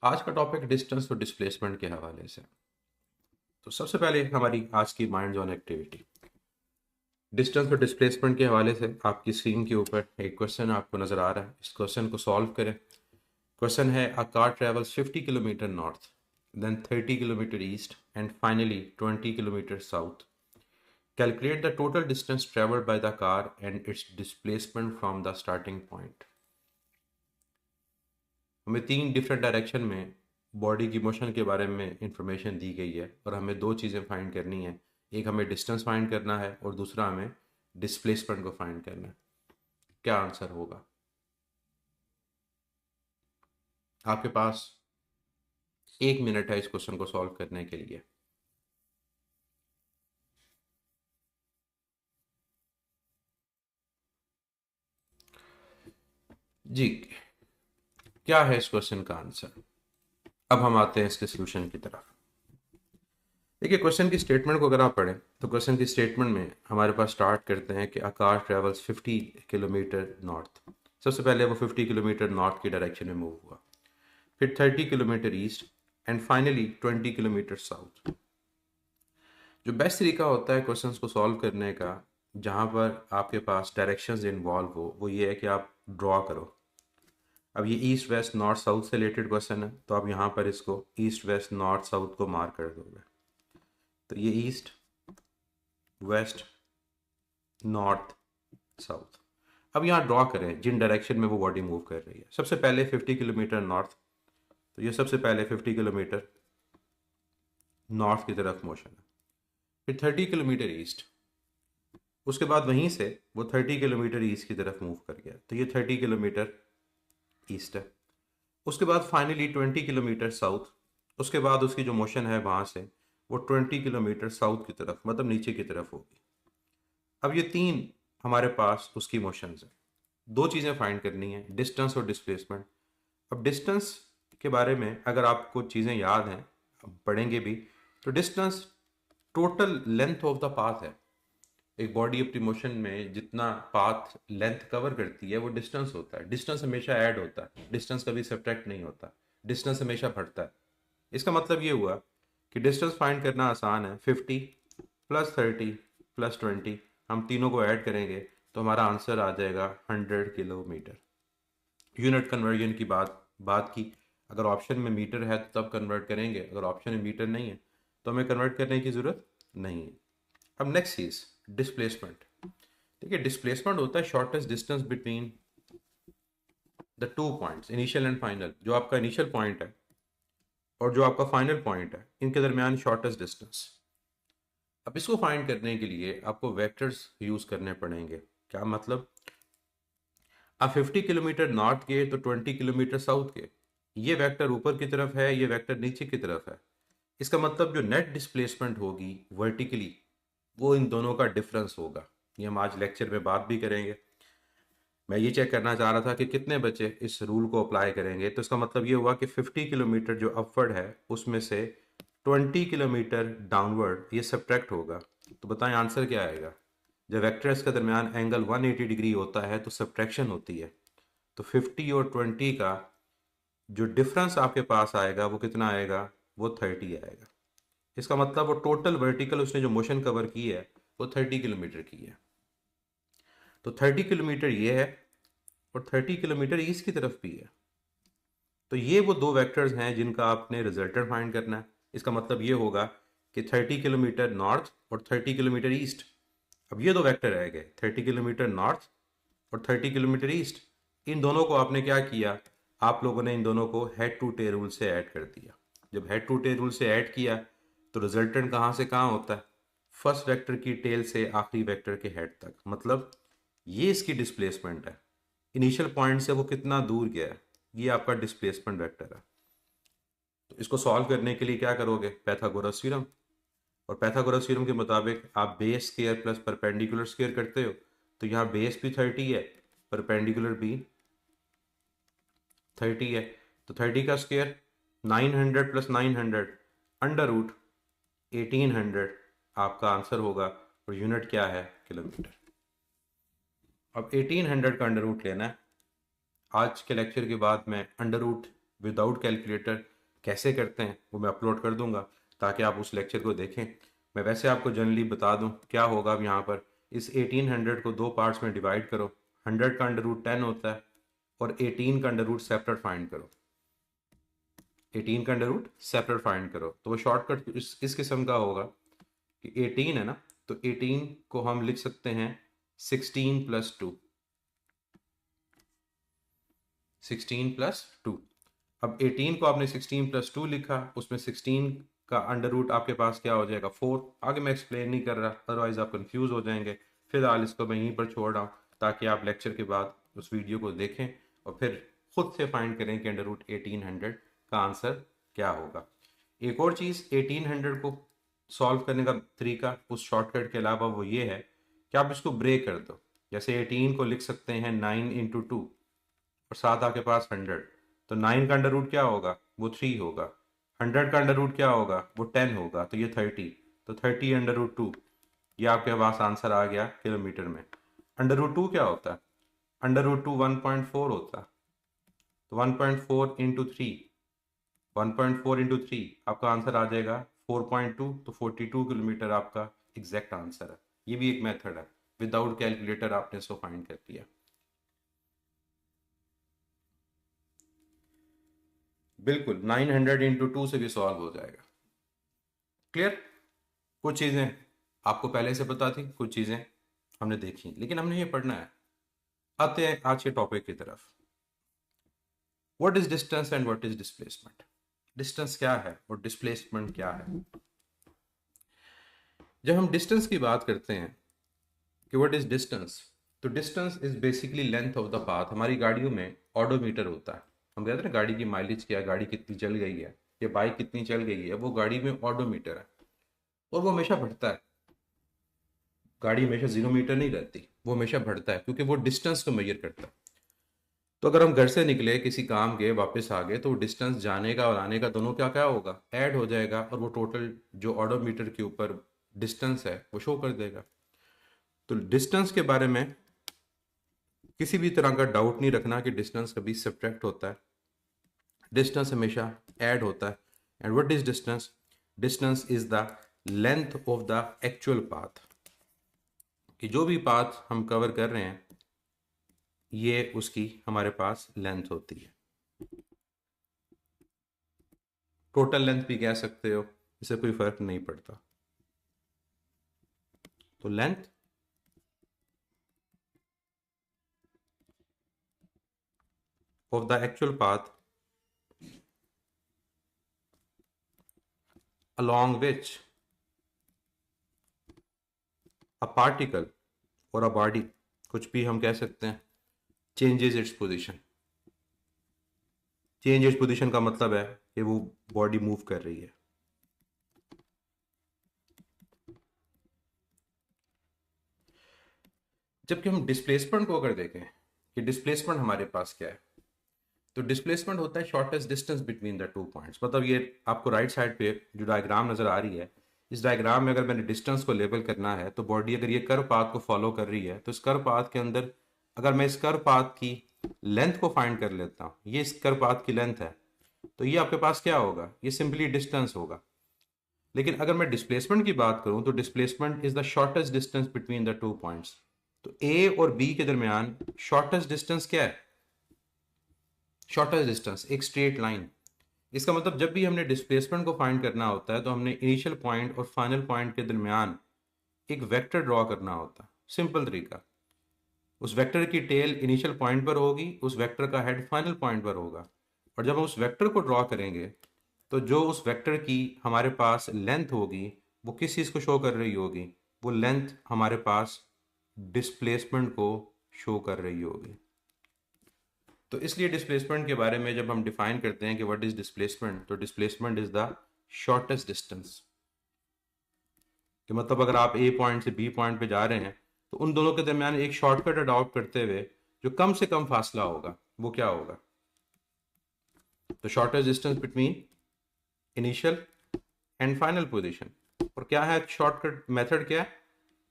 आज का topic distance और डिस्प्लेसमेंट के हवाले से। तो सबसे पहले हमारी आज की माइंड जोन एक्टिविटी डिस्टेंस और डिस्प्लेसमेंट के हवाले से आपकी स्क्रीन के ऊपर एक क्वेश्चन आपको नज़र आ रहा है। इस क्वेश्चन को सॉल्व करें। क्वेश्चन है a car travels 50 kilometre north, then 30 kilometre east and finally 20 kilometre south. Calculate the total distance travelled by the car and its displacement from the starting point. हमें तीन डिफरेंट डायरेक्शन में body की motion के बारे में information दी गई है और हमें दो चीज़ें फाइंड करनी है। एक हमें डिस्टेंस फाइंड करना है और दूसरा हमें डिस्प्लेसमेंट को फाइंड करना है। क्या आंसर होगा? आपके पास 1 मिनट है इस क्वेश्चन को सॉल्व करने के लिए। जी, क्या है इस क्वेश्चन का आंसर? अब हम आते हैं इसके सोल्यूशन की तरफ। देखिए, क्वेश्चन की स्टेटमेंट को अगर आप पढ़ें तो क्वेश्चन की स्टेटमेंट में हमारे पास स्टार्ट करते हैं कि अ कार ट्रेवल्स 50 किलोमीटर नॉर्थ। सबसे पहले वो 50 किलोमीटर नॉर्थ की डायरेक्शन में मूव हुआ, फिर 30 kilometre east and finally 20 kilometre south. जो बेस्ट तरीका होता है क्वेश्चंस को सॉल्व करने का, जहाँ पर आपके पास डायरेक्शंस इन्वॉल्व हो, वो ये है कि आप ड्रॉ करो। अब ये ईस्ट वेस्ट नॉर्थ साउथ से रिलेटेड क्वेश्चन है, तो आप यहाँ पर इसको ईस्ट वेस्ट नॉर्थ साउथ को मार्क कर दोगे। तो ये ईस्ट वेस्ट नॉर्थ साउथ। अब यहाँ ड्रॉ करें जिन डायरेक्शन में वो बॉडी मूव कर रही है। सबसे पहले 50 किलोमीटर नॉर्थ, तो ये सबसे पहले 50 किलोमीटर नॉर्थ की तरफ मोशन है। फिर 30 किलोमीटर ईस्ट, उसके बाद वहीं से वो 30 किलोमीटर ईस्ट की तरफ मूव कर गया, तो ये 30 किलोमीटर ईस्ट है। उसके बाद फाइनली 20 किलोमीटर साउथ, उसके बाद उसकी जो मोशन है वहाँ से वो 20 किलोमीटर साउथ की तरफ, मतलब नीचे की तरफ होगी। अब ये तीन हमारे पास उसकी मोशंस हैं। दो चीज़ें फाइंड करनी है, डिस्टेंस और डिस्प्लेसमेंट। अब डिस्टेंस के बारे में अगर आपको चीज़ें याद हैं, हम पढ़ेंगे भी, तो distance total length of the path है। एक बॉडी अपनी मोशन में जितना पाथ लेंथ कवर करती है वो डिस्टेंस होता है। डिस्टेंस हमेशा ऐड होता है, डिस्टेंस कभी सब्ट्रैक्ट नहीं होता। डिस्टेंस हमेशा बढ़ता है। इसका मतलब ये हुआ कि डिस्टेंस फाइंड करना आसान है। 50 प्लस 30 प्लस 20, हम तीनों को ऐड करेंगे तो हमारा आंसर आ जाएगा 100 किलोमीटर। यूनिट कन्वर्जन की बात की, अगर ऑप्शन में मीटर है तो तब कन्वर्ट करेंगे, अगर ऑप्शन में मीटर नहीं है तो हमें कन्वर्ट करने की ज़रूरत नहीं है। अब नेक्स्ट चीज़ डिस्प्लेसमेंट। देखिए, डिस्प्लेसमेंट होता है shortest distance between the two points, initial and final. जो आपका इनिशियल पॉइंट है और जो आपका फाइनल पॉइंट है, इनके दरमियान शॉर्टेस्ट डिस्टेंस। अब इसको फाइंड करने के लिए आपको वेक्टर्स यूज़ करने पड़ेंगे। क्या मतलब? आप 50 किलोमीटर नॉर्थ के तो 20 किलोमीटर साउथ के, ये वेक्टर ऊपर की तरफ है, ये वेक्टर नीचे की तरफ है। इसका मतलब जो नेट डिस्प्लेसमेंट होगी वर्टिकली, वो इन दोनों का डिफरेंस होगा। ये हम आज लेक्चर में बात भी करेंगे। मैं ये चेक करना चाह रहा था कि कितने बच्चे इस रूल को अप्लाई करेंगे। तो इसका मतलब ये हुआ कि 50 किलोमीटर जो अपवर्ड है उसमें से 20 किलोमीटर डाउनवर्ड ये सब्ट्रैक्ट होगा। तो बताएं आंसर क्या आएगा? जब वेक्टर्स के दरमियान एंगल 180 डिग्री होता है तो सब्ट्रैक्शन होती है। तो 50 और 20 का जो डिफरेंस आपके पास आएगा वो कितना आएगा? वो 30 आएगा। इसका मतलब वो टोटल वर्टिकल उसने जो मोशन कवर की है वो 30 किलोमीटर की है। तो 30 किलोमीटर ये है और 30 किलोमीटर ईस्ट की तरफ भी है। तो ये वो दो वेक्टर्स हैं जिनका आपने रिजल्टेंट फाइंड करना है। इसका मतलब ये होगा कि 30 किलोमीटर नॉर्थ और 30 किलोमीटर ईस्ट। अब ये दो वेक्टर रह गए, 30 किलोमीटर नॉर्थ और 30 किलोमीटर ईस्ट। इन दोनों को आपने क्या किया? आप लोगों ने इन दोनों को हेड टू टेल रूल से ऐड कर दिया। जब हेड टू टेल रूल से ऐड किया तो रिजल्टेंट कहाँ से कहाँ होता है? फर्स्ट वेक्टर की टेल से आखिरी वेक्टर के हेड तक। मतलब ये इसकी डिस्प्लेसमेंट है। इनिशियल पॉइंट से वो कितना दूर गया है, ये आपका डिस्प्लेसमेंट वेक्टर है। तो इसको सॉल्व करने के लिए क्या करोगे? Pythagoras theorem. और पैथागोरस थ्योरम के मुताबिक आप base square plus perpendicular square करते हो, तो यहाँ बेस भी 30 है, परपेंडिकुलर भी 30 है। तो 30 का स्क्वायर 900 प्लस 900 अंडर रूट 1800 आपका आंसर होगा। और यूनिट क्या है? किलोमीटर। अब 1800 का अंडर रूट लेना है। आज के लेक्चर के बाद मैं अंडर रूट विदाउट कैलकुलेटर कैसे करते हैं वो मैं अपलोड कर दूंगा ताकि आप उस लेक्चर को देखें। मैं वैसे आपको जनरली बता दूं क्या होगा। अब यहाँ पर इस 1800 को दो पार्ट्स में डिवाइड करो। 100 का अंडर रूट 10 होता है और 18 का अंडर रूट सेपरेट फाइंड करो। 18 का अंडर रूट सेपरेट फाइंड करो तो वो शॉर्टकट इस किस्म का होगा कि 18 है ना, तो 18 को हम लिख सकते हैं 16 प्लस 2। 16 प्लस 2। अब 18 को आपने 16 प्लस 2 लिखा, उसमें 16 का अंडर रूट आपके पास क्या हो जाएगा 4। आगे मैं एक्सप्लेन नहीं कर रहा, अदरवाइज आप कंफ्यूज हो जाएंगे। फिलहाल इसको मैं यहीं पर छोड़ रहा हूँ ताकि आप लेक्चर के बाद उस वीडियो को देखें और फिर खुद से फाइंड करें कि अंडर रूट 1800 का आंसर क्या होगा। एक और चीज़ 1800 को सॉल्व करने का तरीका उस शॉर्टकट के अलावा वो ये है कि आप इसको ब्रेक कर दो। जैसे 18 को लिख सकते हैं 9 इंटू 2 और साथ आपके पास 100, तो 9 का अंडर रूट क्या होगा वो 3 होगा। 100 का अंडर रूट क्या होगा वो 10 होगा, तो ये 30, तो 30 अंडर रूट 2, ये आपके पास आंसर आ गया किलोमीटर में। अंडर रूट 2 क्या होता है? अंडर रूट 2 1.4 होता है, तो 1.4 इंटू 3, 1.4 इंटू 3 आपका आंसर आ जाएगा 4.2, तो 42 किलोमीटर आपका एग्जैक्ट आंसर है। ये भी एक मेथड है, विदाउट कैलकुलेटर आपने इसको फाइंड कर दिया। बिल्कुल 900 इंटू 2 से भी सॉल्व हो जाएगा। क्लियर? कुछ चीज़ें आपको पहले से पता थी, कुछ चीज़ें हमने देखी, लेकिन हमने ये पढ़ना है। आते हैं आज के टॉपिक की तरफ। What is distance and what is displacement? Distance क्या है और डिस्प्लेसमेंट क्या है? जब हम डिस्टेंस की बात करते हैं कि व्हाट इज डिस्टेंस, तो distance is basically length of the path. हमारी गाड़ियों में ऑडोमीटर होता है। हम कहते हैं ना गाड़ी की माइलेज क्या है, गाड़ी कितनी चल गई है या बाइक कितनी चल गई है, वो गाड़ी में ऑडोमीटर है और वो हमेशा बढ़ता है। गाड़ी हमेशा 0 मीटर नहीं रहती, वो हमेशा बढ़ता है क्योंकि वो डिस्टेंस को मेजर करता है। तो अगर हम घर से निकले किसी काम के वापस आ गए तो डिस्टेंस जाने का और आने का दोनों क्या क्या होगा, ऐड हो जाएगा और वो टोटल जो ऑडोमीटर के ऊपर डिस्टेंस है वो शो कर देगा। तो डिस्टेंस के बारे में किसी भी तरह का डाउट नहीं रखना कि डिस्टेंस कभी सब्ट्रैक्ट होता है, डिस्टेंस हमेशा ऐड होता है। And what is distance? Distance is the length of the actual path, कि जो भी पाथ हम कवर कर रहे हैं ये उसकी हमारे पास लेंथ होती है। टोटल लेंथ भी कह सकते हो, इससे कोई फर्क नहीं पड़ता। तो length of the actual path along which a particle और a body, कुछ भी हम कह सकते हैं, changes its position। Change its position का मतलब है कि वो बॉडी मूव कर रही है। जबकि हम डिस्प्लेसमेंट को अगर देखें कि डिस्प्लेसमेंट हमारे पास क्या है, तो डिस्प्लेसमेंट होता है shortest distance between the 2 points. मतलब ये आपको राइट साइड पे जो डायग्राम नजर आ रही है, इस डायग्राम में अगर मैंने डिस्टेंस को लेबल करना है तो बॉडी अगर ये कर्व पाथ को फॉलो कर रही है तो इस कर्व पाथ के अंदर अगर मैं इस कर्व पाथ की लेंथ को फाइंड कर लेता हूँ, ये इस कर्व पाथ की लेंथ है, तो ये आपके पास क्या होगा, ये सिंपली डिस्टेंस होगा। लेकिन अगर मैं डिस्प्लेसमेंट की बात करूं तो displacement is the shortest distance between the 2 points. तो ए और बी के दरमियान शॉर्टेस्ट डिस्टेंस क्या है? शॉर्टेस्ट डिस्टेंस एक स्ट्रेट लाइन। इसका मतलब जब भी हमने डिस्प्लेसमेंट को फाइंड करना होता है तो हमने इनिशियल पॉइंट और फाइनल पॉइंट के दरमियान एक वेक्टर ड्रॉ करना होता है। सिंपल तरीका, उस वेक्टर की टेल इनिशियल पॉइंट पर होगी, उस वेक्टर का हेड फाइनल पॉइंट पर होगा, और जब हम उस वेक्टर को ड्रॉ करेंगे तो जो उस वेक्टर की हमारे पास लेंथ होगी वो किस चीज़ को शो कर रही होगी, वो लेंथ हमारे पास डिस्प्लेसमेंट को शो कर रही होगी। तो इसलिए डिस्प्लेसमेंट के बारे में जब हम डिफाइन करते हैं कि व्हाट इज डिस्प्लेसमेंट, तो displacement is the shortest distance. कि मतलब अगर आप ए पॉइंट से बी पॉइंट पे जा रहे हैं तो उन दोनों के दरमियान एक शॉर्टकट अडॉप्ट करते हुए जो कम से कम फासला होगा वो क्या होगा? तो shortest distance between initial and final position. और क्या है शॉर्टकट मेथड, क्या है?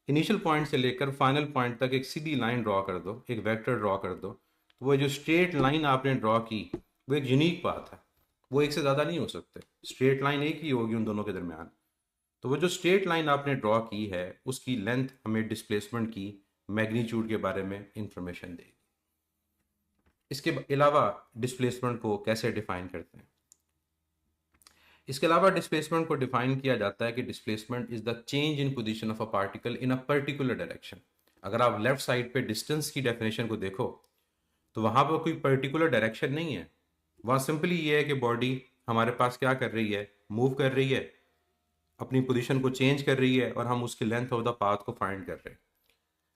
इनिशियल पॉइंट से लेकर फाइनल पॉइंट तक एक सीधी लाइन ड्रॉ कर दो, एक वेक्टर ड्रॉ कर दो, तो वो जो स्ट्रेट लाइन आपने ड्रॉ की वो एक यूनिक बात है। वो एक से ज़्यादा नहीं हो सकते, स्ट्रेट लाइन एक ही होगी उन दोनों के दरमियान। तो वो जो स्ट्रेट लाइन आपने ड्रॉ की है उसकी लेंथ हमें डिस्प्लेसमेंट की मैग्नीट्यूड के बारे में इंफॉर्मेशन देगी। इसके अलावा डिस्प्लेसमेंट को कैसे डिफाइन करते हैं? इसके अलावा डिस्प्लेसमेंट को डिफाइन किया जाता है कि displacement is the change in position of a particle in a particular direction. अगर आप लेफ्ट साइड पे डिस्टेंस की डेफिनेशन को देखो तो वहां पर कोई पर्टिकुलर डायरेक्शन नहीं है, वहां सिंपली ये है कि बॉडी हमारे पास क्या कर रही है, मूव कर रही है, अपनी पोजीशन को चेंज कर रही है और हम उसकी लेंथ ऑफ द पाथ को फाइंड कर रहे हैं।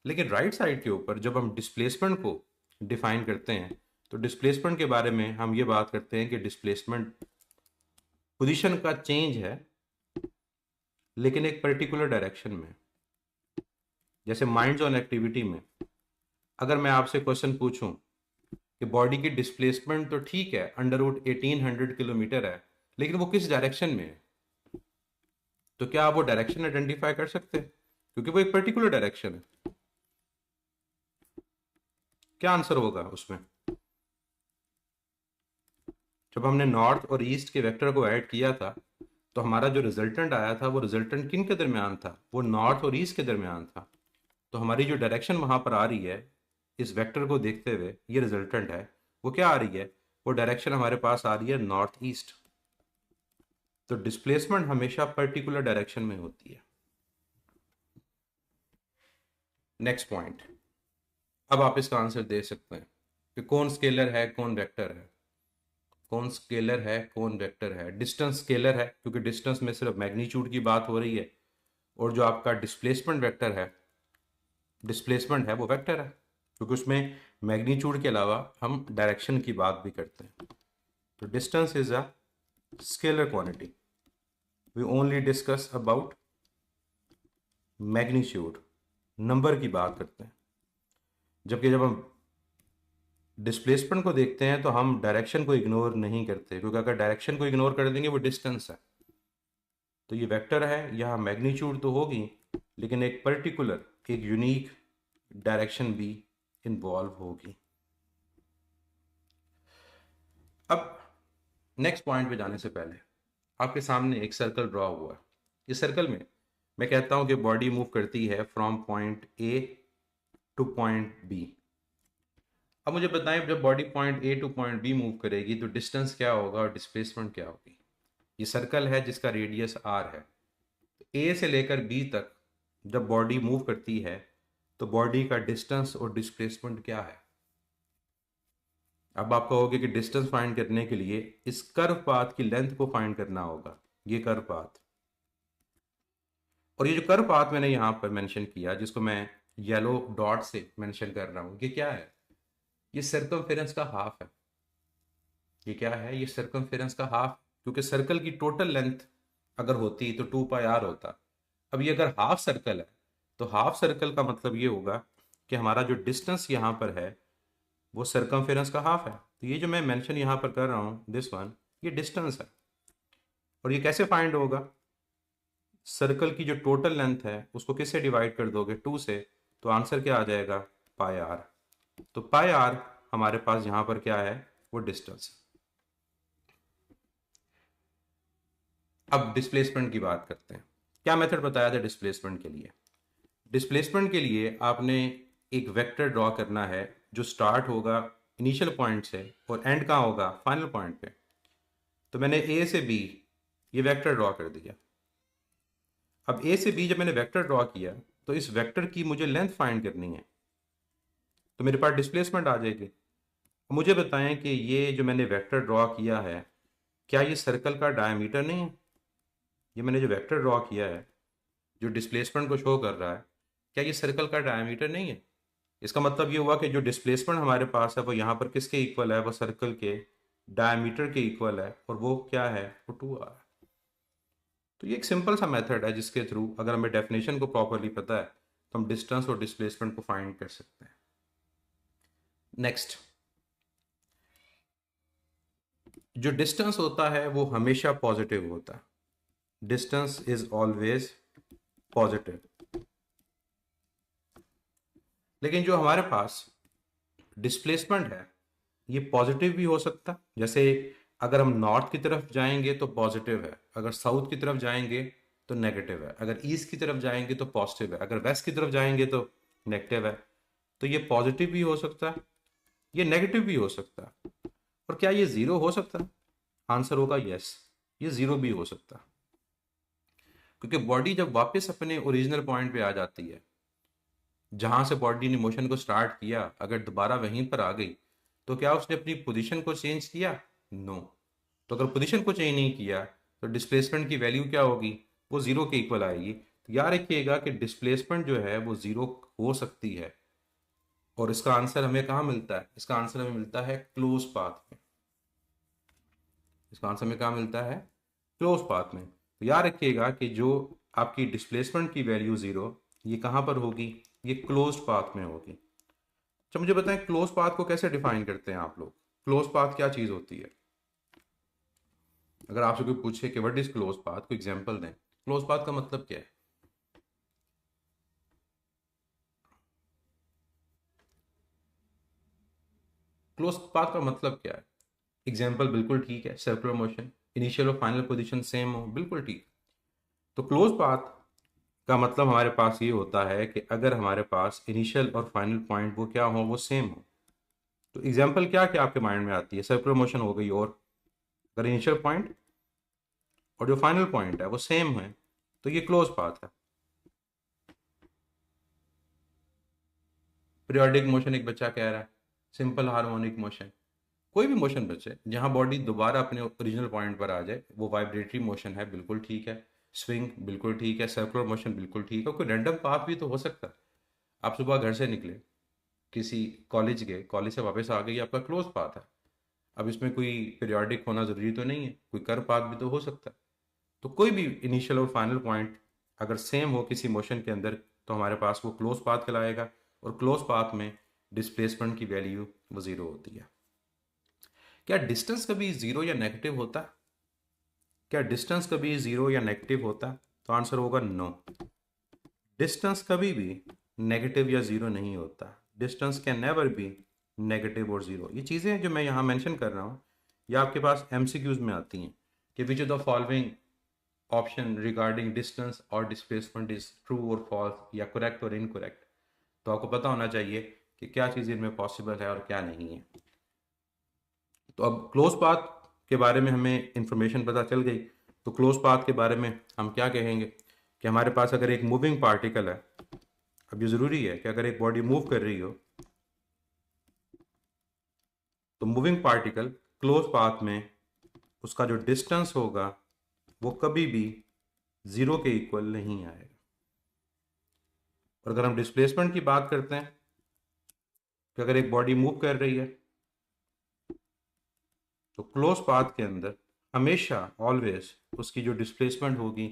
लेकिन राइट साइड के ऊपर जब हम डिस्प्लेसमेंट को डिफाइन करते हैं तो डिस्प्लेसमेंट के बारे में हम ये बात करते हैं कि डिस्प्लेसमेंट पोजीशन का चेंज है लेकिन एक पर्टिकुलर डायरेक्शन में। जैसे माइंड्स ऑन एक्टिविटी में अगर मैं आपसे क्वेश्चन पूछूं कि बॉडी की डिस्प्लेसमेंट तो ठीक है √1800 किलोमीटर है, लेकिन वो किस डायरेक्शन में है, तो क्या आप वो डायरेक्शन आइडेंटिफाई कर सकते हैं? क्योंकि वो एक पर्टिकुलर डायरेक्शन है। क्या आंसर होगा उसमें? जब हमने नॉर्थ और ईस्ट के वेक्टर को ऐड किया था तो हमारा जो रिजल्टेंट आया था वो रिजल्टेंट किन के दरमियान था? वो नॉर्थ और ईस्ट के दरमियान था। तो हमारी जो डायरेक्शन वहां पर आ रही है इस वेक्टर को देखते हुए, ये रिजल्टेंट है, वो क्या आ रही है? वो डायरेक्शन हमारे पास आ रही है नॉर्थ ईस्ट। तो डिस्प्लेसमेंट हमेशा पर्टिकुलर डायरेक्शन में होती है। नेक्स्ट पॉइंट, अब आप इसका आंसर दे सकते हैं कि कौन स्केलर है कौन वेक्टर है। कौन स्केलर है कौन वेक्टर है? डिस्टेंस स्केलर है क्योंकि डिस्टेंस में सिर्फ मैग्नीट्यूड की बात हो रही है, और जो आपका डिस्प्लेसमेंट वेक्टर है, डिस्प्लेसमेंट है वो वेक्टर है क्योंकि उसमें मैग्नीट्यूड के अलावा हम डायरेक्शन की बात भी करते हैं। तो distance is a scalar quantity, we only discuss about magnitude, number की बात करते हैं। जबकि जब हम डिस्प्लेसमेंट को देखते हैं तो हम डायरेक्शन को इग्नोर नहीं करते, क्योंकि अगर डायरेक्शन को इग्नोर कर देंगे वो डिस्टेंस है। तो ये वेक्टर है, यहाँ मैग्नीट्यूड तो होगी लेकिन एक पर्टिकुलर, एक यूनिक डायरेक्शन भी इन्वॉल्व होगी। अब नेक्स्ट पॉइंट पे जाने से पहले आपके सामने एक सर्कल ड्रॉ हुआ है। इस सर्कल में मैं कहता हूं कि बॉडी मूव करती है from point A to point B. अब मुझे बताएं जब body point A to point B move करेगी तो डिस्टेंस क्या होगा और डिस्प्लेसमेंट क्या होगी? ये सर्कल है जिसका रेडियस आर है। ए से लेकर बी तक जब बॉडी मूव करती है तो बॉडी का डिस्टेंस और डिस्प्लेसमेंट क्या है? अब आप कहोगे कि डिस्टेंस फाइंड करने के लिए इस कर्व पाथ की लेंथ को फाइंड करना होगा, ये कर्व पाथ। और ये जो कर्व पाथ मैंने यहां पर मेंशन किया, जिसको मैं येलो डॉट से मेंशन कर रहा हूं, ये क्या है? ये सर्कमफेरेंस का हाफ है। ये क्या है? ये सर्कमफेरेंस का हाफ, क्योंकि सर्कल की टोटल लेंथ अगर होती तो 2πr होता। अब ये अगर हाफ सर्कल है तो हाफ सर्कल का मतलब ये होगा कि हमारा जो डिस्टेंस यहाँ पर है वो सर्कमफेरेंस का हाफ है। तो ये जो मैं मेंशन यहाँ पर कर रहा हूँ, दिस वन, ये डिस्टेंस है। और ये कैसे फाइंड होगा? सर्कल की जो टोटल लेंथ है उसको किससे डिवाइड कर दोगे? 2 से, तो आंसर क्या आ जाएगा? πr। तो πr हमारे पास यहाँ पर क्या है? वो डिस्टेंस। अब डिस्प्लेसमेंट की बात करते हैं। क्या मेथड बताया था डिस्प्लेसमेंट के लिए? डिस्प्लेसमेंट के लिए आपने एक वेक्टर ड्रॉ करना है जो स्टार्ट होगा इनिशियल पॉइंट से और एंड कहाँ होगा? फाइनल पॉइंट पे। तो मैंने ए से बी ये वेक्टर ड्रॉ कर दिया। अब ए से बी जब मैंने वेक्टर ड्रॉ किया तो इस वेक्टर की मुझे लेंथ फाइंड करनी है, तो मेरे पास डिस्प्लेसमेंट आ जाएगी। मुझे बताएं कि ये जो मैंने वेक्टर ड्रॉ किया है क्या ये सर्कल का डायमीटर नहीं है? ये मैंने जो वेक्टर ड्रॉ किया है जो डिस्प्लेसमेंट को शो कर रहा है, क्या ये सर्कल का डायमीटर नहीं है? इसका मतलब ये हुआ कि जो डिस्प्लेसमेंट हमारे पास है वो यहाँ पर किसके इक्वल है? वो सर्कल के डायमीटर के इक्वल है, और वो क्या है? वो 2r। तो ये एक सिंपल सा मेथड है जिसके थ्रू अगर हमें डेफिनेशन को प्रॉपरली पता है तो हम डिस्टेंस और डिस्प्लेसमेंट को फाइंड कर सकते हैं। नेक्स्ट, जो डिस्टेंस होता है वो हमेशा पॉजिटिव होता है। Distance is always positive. लेकिन जो हमारे पास डिस्प्लेसमेंट है ये पॉजिटिव भी हो सकता है। जैसे अगर हम नॉर्थ की तरफ जाएंगे तो पॉजिटिव है, अगर साउथ की तरफ जाएंगे तो नेगेटिव है, अगर ईस्ट की तरफ जाएंगे तो पॉजिटिव है, अगर वेस्ट की तरफ जाएंगे तो नेगेटिव है। तो ये पॉजिटिव भी हो सकता है, ये नेगेटिव भी हो सकता है। और क्या ये ज़ीरो हो सकता है? आंसर होगा यस, ये ज़ीरो भी हो सकता है। क्योंकि बॉडी जब वापस अपने ओरिजिनल पॉइंट पे आ जाती है, जहां से बॉडी ने मोशन को स्टार्ट किया, अगर दोबारा वहीं पर आ गई तो क्या उसने अपनी पोजीशन को चेंज किया? नो। तो अगर पोजीशन को चेंज नहीं किया तो डिस्प्लेसमेंट की वैल्यू क्या होगी? वो ज़ीरो के इक्वल आएगी। तो याद रखिएगा कि डिस्प्लेसमेंट जो है वो ज़ीरो हो सकती है। और इसका आंसर हमें कहाँ मिलता है? इसका आंसर हमें मिलता है क्लोज पाथ में। इसका आंसर हमें कहाँ मिलता है? क्लोज पाथ में। तो याद रखिएगा कि जो आपकी डिस्प्लेसमेंट की वैल्यू ज़ीरो, ये कहाँ पर होगी? ये क्लोज पाथ में होगी। अच्छा मुझे बताएं, क्लोज पाथ को कैसे डिफाइन करते हैं आप लोग? क्लोज पाथ क्या चीज़ होती है? अगर आपसे कोई पूछे कि व्हाट इज क्लोज पाथ, को एग्जांपल दें। क्लोज पाथ का मतलब क्या है? क्लोज पाथ का मतलब क्या है? एग्जाम्पल बिल्कुल ठीक है, सर्कुलर मोशन, इनिशियल और फाइनल पोजीशन सेम हो, बिल्कुल ठीक। तो क्लोज पाथ का मतलब हमारे पास ये होता है कि अगर हमारे पास इनिशियल और फाइनल पॉइंट वो क्या हो, वो सेम हो। तो एग्जाम्पल क्या क्या आपके माइंड में आती है? सर्कुलर मोशन हो गई, और अगर इनिशियल पॉइंट और जो फाइनल पॉइंट है वो सेम है तो ये क्लोज पाथ है। पीरियोडिक मोशन एक बच्चा कह रहा है, सिंपल हार्मोनिक मोशन, कोई भी मोशन बचे जहां बॉडी दोबारा अपने ओरिजिनल पॉइंट पर आ जाए, वो वाइब्रेटरी मोशन है, बिल्कुल ठीक है। स्विंग बिल्कुल ठीक है, सर्कुलर मोशन बिल्कुल ठीक है। कोई रैंडम पाथ भी तो हो सकता है। आप सुबह घर से निकले, किसी कॉलेज गए, कॉलेज से वापस आ गए, आपका क्लोज पाथ है। अब इसमें कोई पीरियोडिक होना ज़रूरी तो नहीं है, कोई कर पाथ भी तो हो सकता है। तो कोई भी इनिशियल और फाइनल पॉइंट अगर सेम हो किसी मोशन के अंदर तो हमारे पास वो क्लोज पाथ कहलाएगा। और क्लोज पाथ में डिस्प्लेसमेंट की वैल्यू वो ज़ीरो होती है। क्या डिस्टेंस कभी ज़ीरो या नेगेटिव होता है? क्या डिस्टेंस कभी ज़ीरो या नेगेटिव होता है? तो आंसर होगा नो। डिस्टेंस कभी भी नेगेटिव या ज़ीरो नहीं होता। Distance can never be negative और ज़ीरो। ये चीज़ें जो मैं यहाँ मेंशन कर रहा हूँ, ये आपके पास एमसीक्यूज में आती हैं कि which of the following option regarding distance और डिस्प्लेसमेंट इज ट्रू और फॉल्स, या करेक्ट और इनकरेक्ट। तो आपको पता होना चाहिए कि क्या चीज़ इनमें पॉसिबल है और क्या नहीं है। तो अब क्लोज पाथ के बारे में हमें इंफॉर्मेशन पता चल गई। तो क्लोज पाथ के बारे में हम क्या कहेंगे कि हमारे पास अगर एक मूविंग पार्टिकल है, अब ये ज़रूरी है कि अगर एक बॉडी मूव कर रही हो तो मूविंग पार्टिकल क्लोज पाथ में उसका जो डिस्टेंस होगा वो कभी भी ज़ीरो के इक्वल नहीं आएगा। और अगर हम डिस्प्लेसमेंट की बात करते हैं कि अगर एक बॉडी मूव कर रही है तो क्लोज पाथ के अंदर हमेशा ऑलवेज उसकी जो डिस्प्लेसमेंट होगी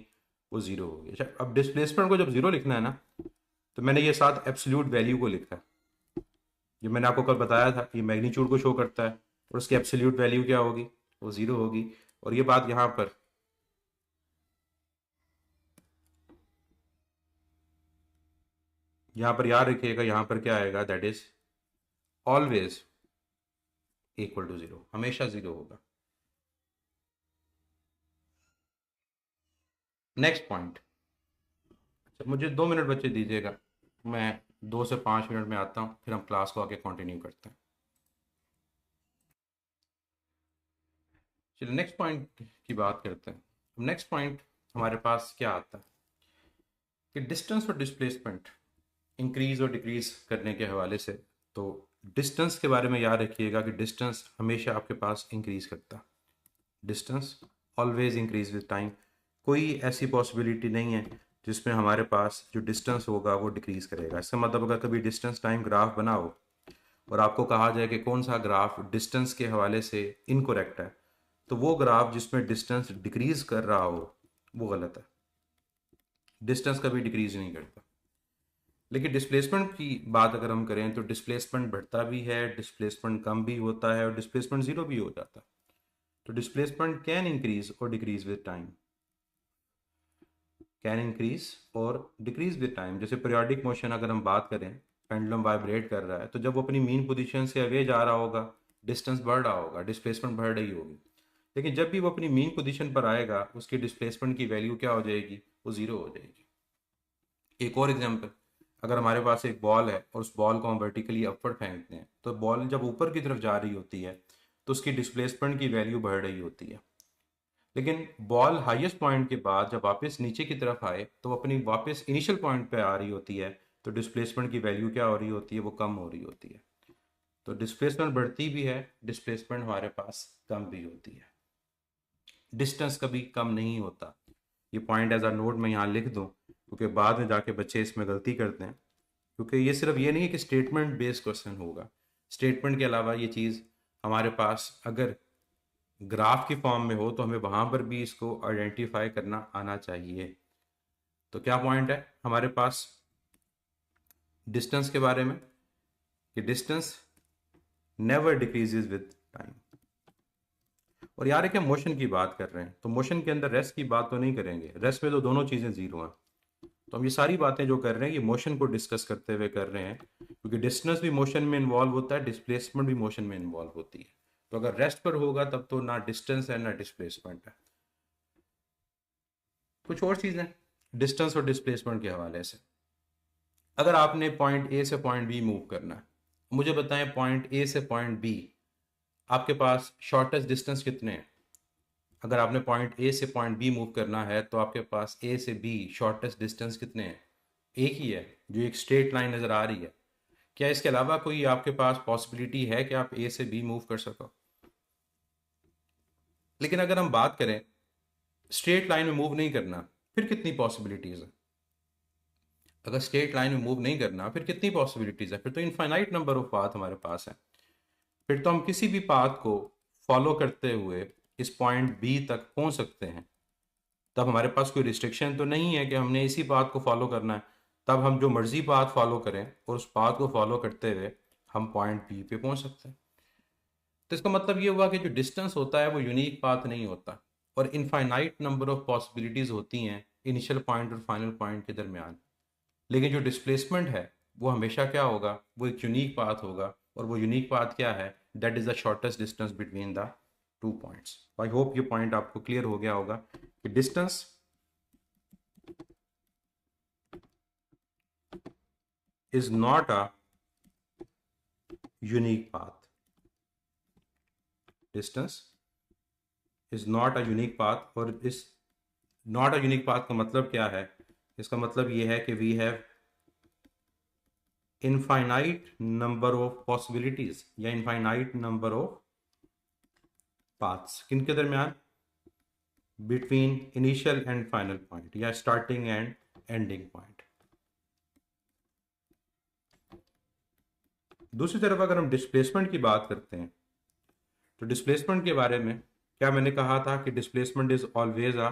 वो ज़ीरो होगी। अच्छा, अब डिस्प्लेसमेंट को जब ज़ीरो लिखना है ना, तो मैंने ये साथ एब्सोल्यूट वैल्यू को लिखा है। जो मैंने आपको कल बताया था, ये मैग्नीट्यूड को शो करता है और उसकी एब्सोल्यूट वैल्यू क्या होगी? वो ज़ीरो होगी। और ये बात यहाँ पर याद रखिएगा, यहाँ पर क्या आएगा? That is always equal to zero, हमेशा ज़ीरो होगा। Next point. अच्छा मुझे 2 मिनट बच्चे दीजिएगा, मैं 2 से 5 मिनट में आता हूँ, फिर हम क्लास को आगे कंटिन्यू करते हैं। चलिए नेक्स्ट पॉइंट की बात करते हैं। नेक्स्ट पॉइंट हमारे पास क्या आता है कि डिस्टेंस और डिस्प्लेसमेंट इंक्रीज और डिक्रीज करने के हवाले से। तो डिस्टेंस के बारे में याद रखिएगा कि डिस्टेंस हमेशा आपके पास इंक्रीज करता है। Distance always increase with time. कोई ऐसी पॉसिबिलिटी नहीं है जिसमें हमारे पास जो डिस्टेंस होगा वो डिक्रीज करेगा। इसका मतलब अगर कभी डिस्टेंस टाइम ग्राफ बनाओ और आपको कहा जाए कि कौन सा ग्राफ डिस्टेंस के हवाले से इनकोरेक्ट है, तो वो ग्राफ जिसमें डिस्टेंस डिक्रीज कर रहा हो वो गलत है। डिस्टेंस कभी डिक्रीज नहीं करता। लेकिन डिस्प्लेसमेंट की बात अगर हम करें तो डिस्प्लेसमेंट बढ़ता भी है, डिस्प्लेसमेंट कम भी होता है और डिस्प्लेसमेंट ज़ीरो भी हो जाता है। तो डिस्प्लेसमेंट कैन इंक्रीज और decrease with time, can increase और डिक्रीज विद टाइम। जैसे पीरियोडिक मोशन अगर हम बात करें, पेंडुलम वाइब्रेट कर रहा है, तो जब वो अपनी मीन पोजीशन से अवे जा रहा होगा डिस्टेंस बढ़ रहा होगा, डिस्प्लेसमेंट बढ़ रही होगी। लेकिन जब भी वो अपनी मीन पोजीशन पर आएगा उसकी डिस्प्लेसमेंट की वैल्यू क्या हो जाएगी, वो ज़ीरो हो जाएगी। एक और एग्जांपल, अगर हमारे पास एक बॉल है और उस बॉल को हम वर्टिकली अपवर्ड फेंकते हैं, तो बॉल जब ऊपर की तरफ जा रही होती है तो उसकी डिस्प्लेसमेंट की वैल्यू बढ़ रही होती है। लेकिन बॉल हाईएस्ट पॉइंट के बाद जब वापस नीचे की तरफ आए तो वो अपनी वापस इनिशियल पॉइंट पे आ रही होती है, तो डिस्प्लेसमेंट की वैल्यू क्या हो रही होती है, वो कम हो रही होती है। तो डिस्प्लेसमेंट बढ़ती भी है, डिस्प्लेसमेंट हमारे पास कम भी होती है। डिस्टेंस कभी कम नहीं होता। ये पॉइंट एज अ नोट मैं यहाँ लिख दूँ, क्योंकि बाद में जाके बच्चे इसमें गलती करते हैं। क्योंकि ये सिर्फ ये नहीं है कि स्टेटमेंट बेस्ड क्वेश्चन होगा, स्टेटमेंट के अलावा ये चीज़ हमारे पास अगर ग्राफ की फॉर्म में हो तो हमें वहाँ पर भी इसको आइडेंटिफाई करना आना चाहिए। तो क्या पॉइंट है हमारे पास डिस्टेंस के बारे में, कि distance never decreases with time. और यार क्या मोशन की बात कर रहे हैं, तो मोशन के अंदर रेस्ट की बात तो नहीं करेंगे, रेस्ट में तो दोनों चीज़ें जीरो हैं। तो हम ये सारी बातें जो कर रहे हैं ये मोशन को डिस्कस करते हुए कर रहे हैं, क्योंकि डिस्टेंस भी मोशन में इन्वॉल्व होता है, डिस्प्लेसमेंट भी मोशन में इन्वॉल्व होती है। तो अगर रेस्ट पर होगा तब तो ना डिस्टेंस है ना डिस्प्लेसमेंट है। कुछ और चीज़ें डिस्टेंस और डिस्प्लेसमेंट के हवाले से, अगर आपने पॉइंट ए से पॉइंट बी मूव करना है, मुझे बताएं पॉइंट ए से पॉइंट बी आपके पास शॉर्टेस्ट डिस्टेंस कितने हैं। अगर आपने पॉइंट ए से पॉइंट बी मूव करना है तो आपके पास ए से बी शॉर्टेस्ट डिस्टेंस कितने हैं, एक ही है, जो एक स्ट्रेट लाइन नज़र आ रही है। क्या इसके अलावा कोई आपके पास पॉसिबिलिटी है कि आप ए से बी मूव कर सको? लेकिन अगर हम बात करें स्ट्रेट लाइन में मूव नहीं करना, फिर कितनी पॉसिबिलिटीज़ है? अगर स्ट्रेट लाइन में मूव नहीं करना फिर कितनी पॉसिबिलिटीज़ है? फिर तो इनफाइनाइट नंबर ऑफ पाथ हमारे पास है। फिर तो हम किसी भी पाथ को फॉलो करते हुए इस पॉइंट बी तक पहुंच सकते हैं। तब हमारे पास कोई रिस्ट्रिक्शन तो नहीं है कि हमने इसी पाथ को फॉलो करना है। तब हम जो मर्जी पाथ फॉलो करें और उस पाथ को फॉलो करते हुए हम पॉइंट बी पे पहुंच सकते हैं। तो इसका मतलब ये हुआ कि जो डिस्टेंस होता है वो यूनिक पाथ नहीं होता, और इनफाइनाइट नंबर ऑफ पॉसिबिलिटीज़ होती हैं इनिशियल पॉइंट और फाइनल पॉइंट के दरमियान। लेकिन जो डिस्प्लेसमेंट है वो हमेशा क्या होगा, वो एक यूनिक पाथ होगा, और वो यूनिक पाथ क्या है, that is the shortest distance between the two points. I hope ये पॉइंट आपको क्लियर हो गया होगा कि distance is not a unique path. Distance is not a unique path। और इस not a unique path का मतलब क्या है? इसका मतलब ये है कि we have infinite number of possibilities या infinite number of paths किनके दरमियान, between initial and final point या starting and ending point। दूसरी तरफ अगर हम डिस्प्लेसमेंट की बात करते हैं, तो डिस्प्लेसमेंट के बारे में क्या मैंने कहा था कि displacement is always a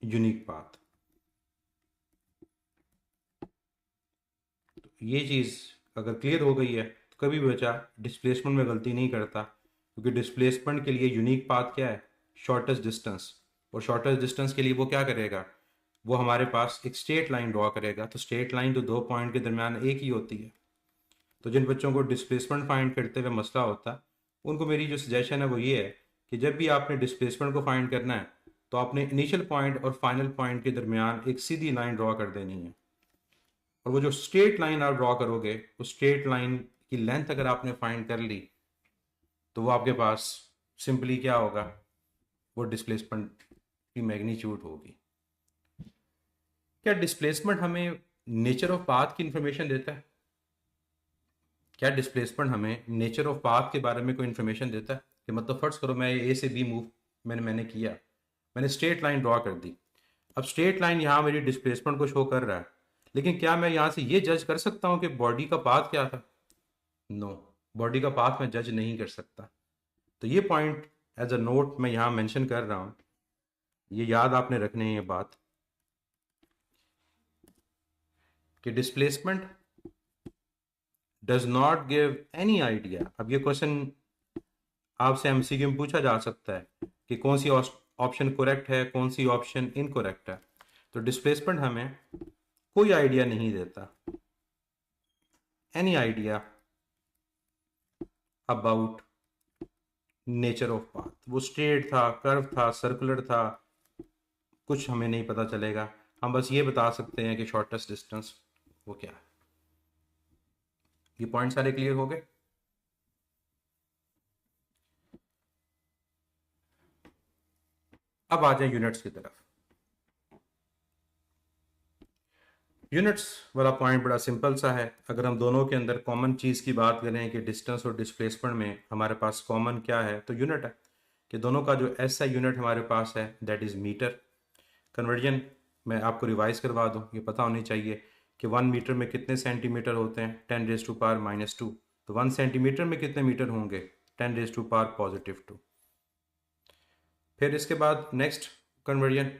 unique path. तो ये चीज़ अगर क्लियर हो गई है तो कभी भी बच्चा डिस्प्लेसमेंट में गलती नहीं करता, क्योंकि डिस्प्लेसमेंट के लिए यूनिक पाथ क्या है, शॉर्टेस्ट डिस्टेंस। और शॉर्टेस्ट डिस्टेंस के लिए वो क्या करेगा, वो हमारे पास एक स्ट्रेट लाइन ड्रॉ करेगा। तो स्ट्रेट लाइन तो दो पॉइंट के दरमियान एक ही होती है। तो जिन बच्चों को डिस्प्लेसमेंट फाइंड करते हुए मसला होता है, उनको मेरी जो सजेशन है वो ये है कि जब भी आपने डिस्प्लेसमेंट को फाइंड करना है तो आपने इनिशियल पॉइंट और फाइनल पॉइंट के दरमियान एक सीधी लाइन ड्रॉ कर देनी है। और वो जो स्ट्रेट लाइन आप ड्रॉ करोगे, उस स्ट्रेट लाइन की लेंथ अगर आपने फाइंड कर ली तो वो आपके पास सिंपली क्या होगा, वो डिस्प्लेसमेंट की मैग्नीट्यूड होगी। क्या डिस्प्लेसमेंट हमें नेचर ऑफ पाथ की इंफॉर्मेशन देता है? क्या डिस्प्लेसमेंट हमें नेचर ऑफ पाथ के बारे में कोई इन्फॉर्मेशन देता है? कि मतलब फर्ज करो मैं ए से बी मूव मैंने किया, मैंने स्ट्रेट लाइन ड्रॉ कर दी। अब स्ट्रेट लाइन यहाँ मेरी डिस्प्लेसमेंट को शो कर रहा है, लेकिन क्या मैं यहाँ से ये जज कर सकता हूँ कि बॉडी का पाथ क्या था? नो, बॉडी का पाथ मैं जज नहीं कर सकता। तो ये पॉइंट एज अ नोट मैं यहाँ मेंशन कर रहा हूँ, ये याद आपने रखनी है ये बात कि displacement does not give any idea. अब ये क्वेश्चन आपसे एमसीक्यू में पूछा जा सकता है कि कौन सी ऑप्शन करेक्ट है, कौन सी ऑप्शन इनकरेक्ट है। तो डिस्प्लेसमेंट हमें कोई आइडिया नहीं देता, any idea about nature of path, वो स्ट्रेट था, कर्व था, सर्कुलर था, कुछ हमें नहीं पता चलेगा। हम बस ये बता सकते हैं कि शॉर्टेस्ट डिस्टेंस वो क्या है। ये पॉइंट सारे क्लियर हो गए। अब आ जाए यूनिट्स की तरफ। यूनिट्स वाला पॉइंट बड़ा सिंपल सा है। अगर हम दोनों के अंदर कॉमन चीज़ की बात करें कि डिस्टेंस और डिस्प्लेसमेंट में हमारे पास कॉमन क्या है, तो यूनिट है। कि दोनों का जो ऐसा यूनिट हमारे पास है दैट इज़ मीटर। कन्वर्जन मैं आपको रिवाइज करवा दूं, ये पता होनी चाहिए कि 1 मीटर में कितने सेंटीमीटर होते हैं, 10⁻⁻²। तो 1 सेंटीमीटर में कितने मीटर होंगे, 10⁻⁻²। फिर इसके बाद नेक्स्ट कन्वर्जन